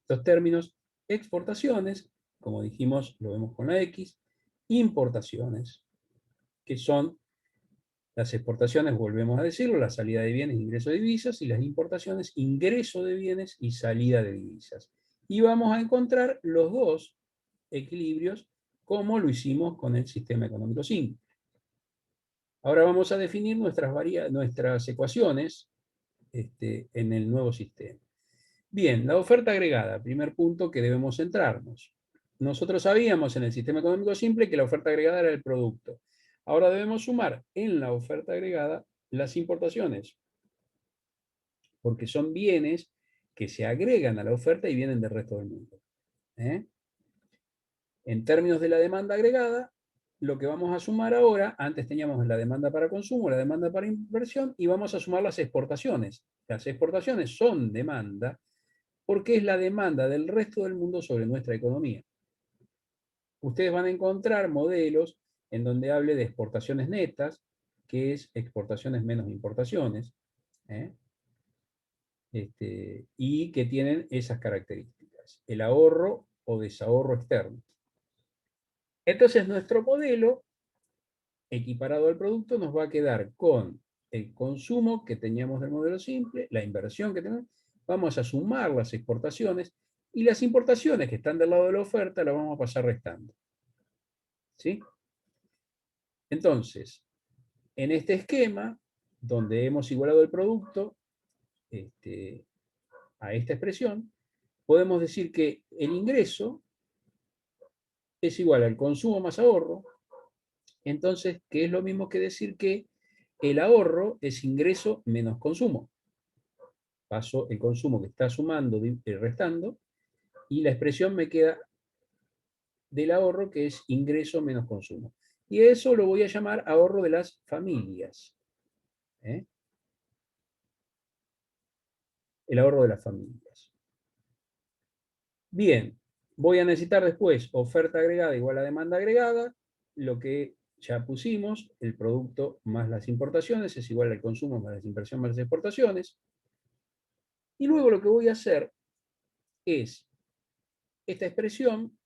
los términos exportaciones, como dijimos, lo vemos con la X, importaciones, que son las exportaciones, volvemos a decirlo, la salida de bienes, ingreso de divisas, y las importaciones, ingreso de bienes y salida de divisas. Y vamos a encontrar los dos equilibrios como lo hicimos con el sistema económico simple. Ahora vamos a definir nuestras ecuaciones en el nuevo sistema. Bien, la oferta agregada, primer punto que debemos centrarnos. Nosotros sabíamos en el sistema económico simple que la oferta agregada era el producto. Ahora debemos sumar en la oferta agregada las importaciones, porque son bienes que se agregan a la oferta y vienen del resto del mundo. En términos de la demanda agregada, lo que vamos a sumar ahora, antes teníamos la demanda para consumo, la demanda para inversión, y vamos a sumar las exportaciones. Las exportaciones son demanda porque es la demanda del resto del mundo sobre nuestra economía. Ustedes van a encontrar modelos en donde hable de exportaciones netas, que es exportaciones menos importaciones, y que tienen esas características, el ahorro o desahorro externo. Entonces nuestro modelo equiparado al producto nos va a quedar con el consumo que teníamos del modelo simple, la inversión que tenemos, vamos a sumar las exportaciones y las importaciones que están del lado de la oferta las vamos a pasar restando. ¿Sí? Entonces, en este esquema, donde hemos igualado el producto a esta expresión, podemos decir que el ingreso es igual al consumo más ahorro. Entonces, ¿qué es lo mismo que decir que el ahorro es ingreso menos consumo? Paso el consumo que está sumando y restando, y la expresión me queda del ahorro, que es ingreso menos consumo. Y eso lo voy a llamar ahorro de las familias. El ahorro de las familias. Bien, voy a necesitar después oferta agregada igual a demanda agregada, lo que ya pusimos, el producto más las importaciones es igual al consumo más las inversiones más las exportaciones. Y luego lo que voy a hacer es esta expresión,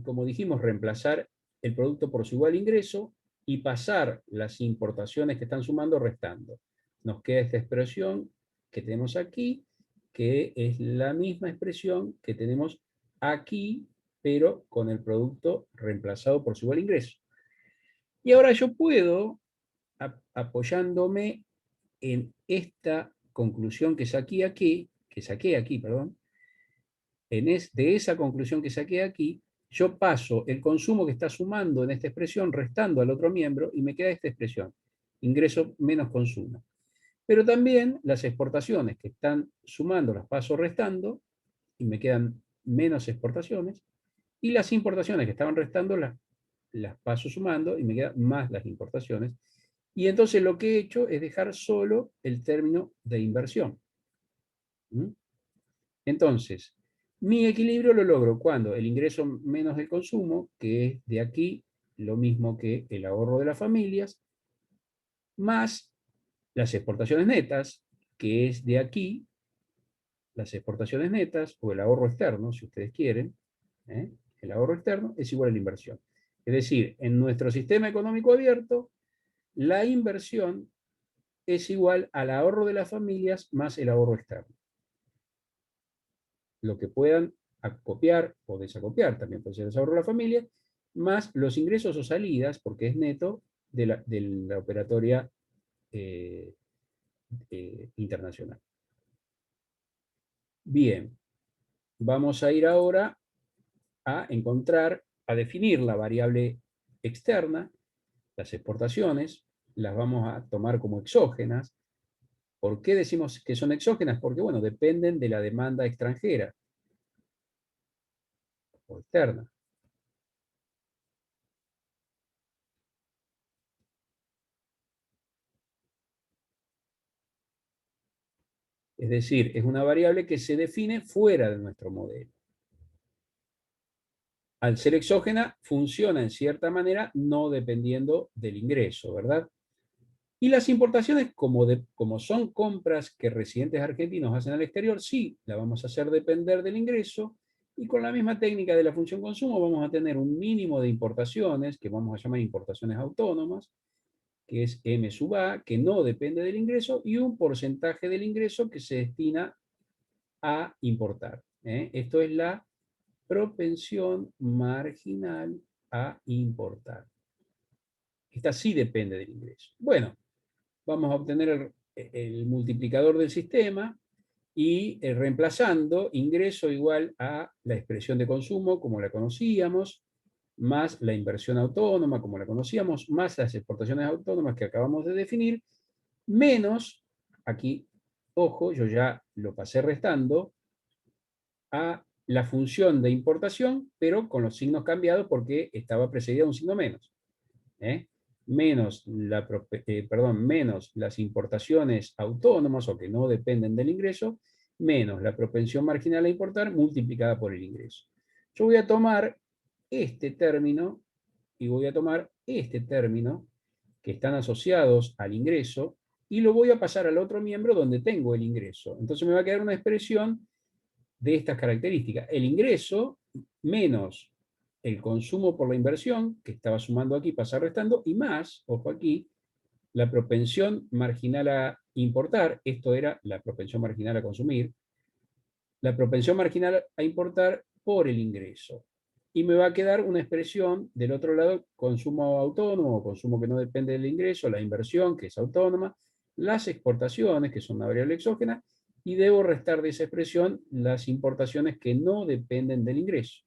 como dijimos, reemplazar el producto por su igual ingreso y pasar las importaciones que están sumando restando. Nos queda esta expresión que tenemos aquí, que es la misma expresión que tenemos aquí, pero con el producto reemplazado por su igual ingreso. Y ahora yo puedo, apoyándome en esta conclusión que saqué aquí, perdón, de esa conclusión que saqué aquí, yo paso el consumo que está sumando en esta expresión, restando al otro miembro, y me queda esta expresión, ingreso menos consumo. Pero también las exportaciones que están sumando las paso restando, y me quedan menos exportaciones, y las importaciones que estaban restando las paso sumando, y me quedan más las importaciones. Y entonces lo que he hecho es dejar solo el término de inversión. ¿Mm? Entonces, mi equilibrio lo logro cuando el ingreso menos el consumo, que es de aquí lo mismo que el ahorro de las familias, más las exportaciones netas, que es de aquí las exportaciones netas, o el ahorro externo, si ustedes quieren, ¿eh? El ahorro externo es igual a la inversión. Es decir, en nuestro sistema económico abierto, la inversión es igual al ahorro de las familias más el ahorro externo. Lo que puedan acopiar o desacopiar, también puede ser el ahorro de la familia, más los ingresos o salidas, porque es neto, de la operatoria eh, internacional. Bien, vamos a ir ahora a encontrar, a definir la variable externa, las exportaciones, las vamos a tomar como exógenas. ¿Por qué decimos que son exógenas? Porque, bueno, dependen de la demanda extranjera o externa. Es decir, es una variable que se define fuera de nuestro modelo. Al ser exógena, funciona en cierta manera no dependiendo del ingreso, ¿verdad? Y las importaciones, como son compras que residentes argentinos hacen al exterior, sí, la vamos a hacer depender del ingreso, y con la misma técnica de la función consumo vamos a tener un mínimo de importaciones, que vamos a llamar importaciones autónomas, que es M sub A, que no depende del ingreso, y un porcentaje del ingreso que se destina a importar. Esto es la propensión marginal a importar. Esta sí depende del ingreso. Bueno, vamos a obtener el multiplicador del sistema y reemplazando ingreso igual a la expresión de consumo como la conocíamos, más la inversión autónoma como la conocíamos, más las exportaciones autónomas que acabamos de definir, menos, aquí, ojo, yo ya lo pasé restando, a la función de importación, pero con los signos cambiados porque estaba precedida de un signo menos. ¿eh? Menos las importaciones autónomas o que no dependen del ingreso, menos la propensión marginal a importar multiplicada por el ingreso. Yo voy a tomar este término y voy a tomar este término que están asociados al ingreso y lo voy a pasar al otro miembro donde tengo el ingreso. Entonces me va a quedar una expresión de estas características. El ingreso menos el consumo por la inversión, que estaba sumando aquí, pasa restando, y más, ojo aquí, la propensión marginal a importar, esto era la propensión marginal a consumir, la propensión marginal a importar por el ingreso. Y me va a quedar una expresión del otro lado, consumo autónomo o consumo que no depende del ingreso, la inversión, que es autónoma, las exportaciones, que son una variable exógena, y debo restar de esa expresión las importaciones que no dependen del ingreso.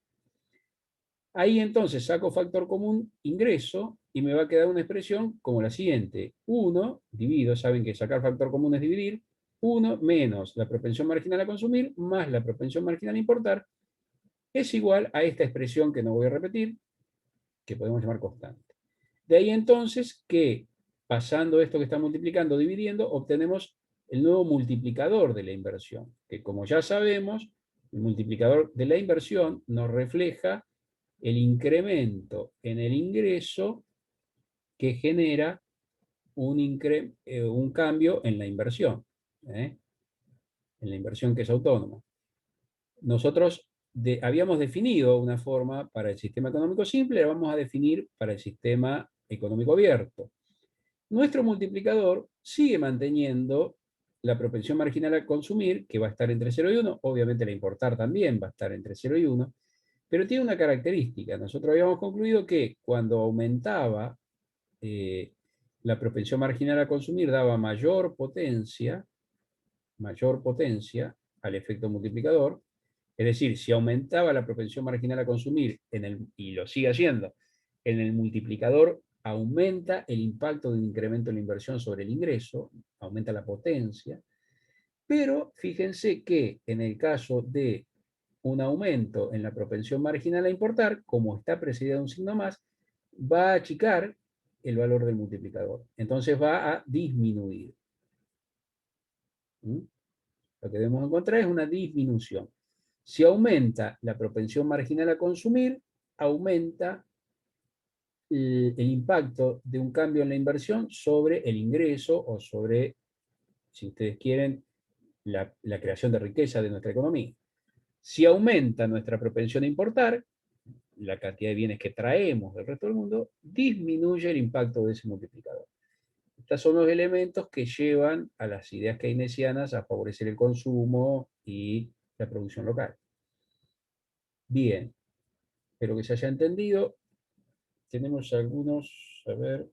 Ahí entonces saco factor común ingreso y me va a quedar una expresión como la siguiente. 1 divido, saben que sacar factor común es dividir, 1 menos la propensión marginal a consumir más la propensión marginal a importar es igual a esta expresión que no voy a repetir, que podemos llamar constante. De ahí entonces que pasando esto que está multiplicando, dividiendo, obtenemos el nuevo multiplicador de la inversión, que como ya sabemos, el multiplicador de la inversión nos refleja el incremento en el ingreso que genera un cambio en la inversión, en la inversión que es autónoma. Nosotros habíamos definido una forma para el sistema económico simple, la vamos a definir para el sistema económico abierto. Nuestro multiplicador sigue manteniendo la propensión marginal a consumir, que va a estar entre 0 y 1, obviamente la importar también va a estar entre 0 y 1, pero tiene una característica. Nosotros habíamos concluido que cuando aumentaba la propensión marginal a consumir daba mayor potencia al efecto multiplicador. Es decir, si aumentaba la propensión marginal a consumir, y lo sigue haciendo, en el multiplicador aumenta el impacto de un incremento en la inversión sobre el ingreso, aumenta la potencia, pero fíjense que en el caso de un aumento en la propensión marginal a importar, como está precedida de un signo más, va a achicar el valor del multiplicador. Entonces va a disminuir. ¿Mm? Lo que debemos encontrar es una disminución. Si aumenta la propensión marginal a consumir, aumenta el impacto de un cambio en la inversión sobre el ingreso o sobre, si ustedes quieren, la creación de riqueza de nuestra economía. Si aumenta nuestra propensión a importar, la cantidad de bienes que traemos del resto del mundo, disminuye el impacto de ese multiplicador. Estos son los elementos que llevan a las ideas keynesianas a favorecer el consumo y la producción local. Bien, espero que se haya entendido. Tenemos algunos, a ver,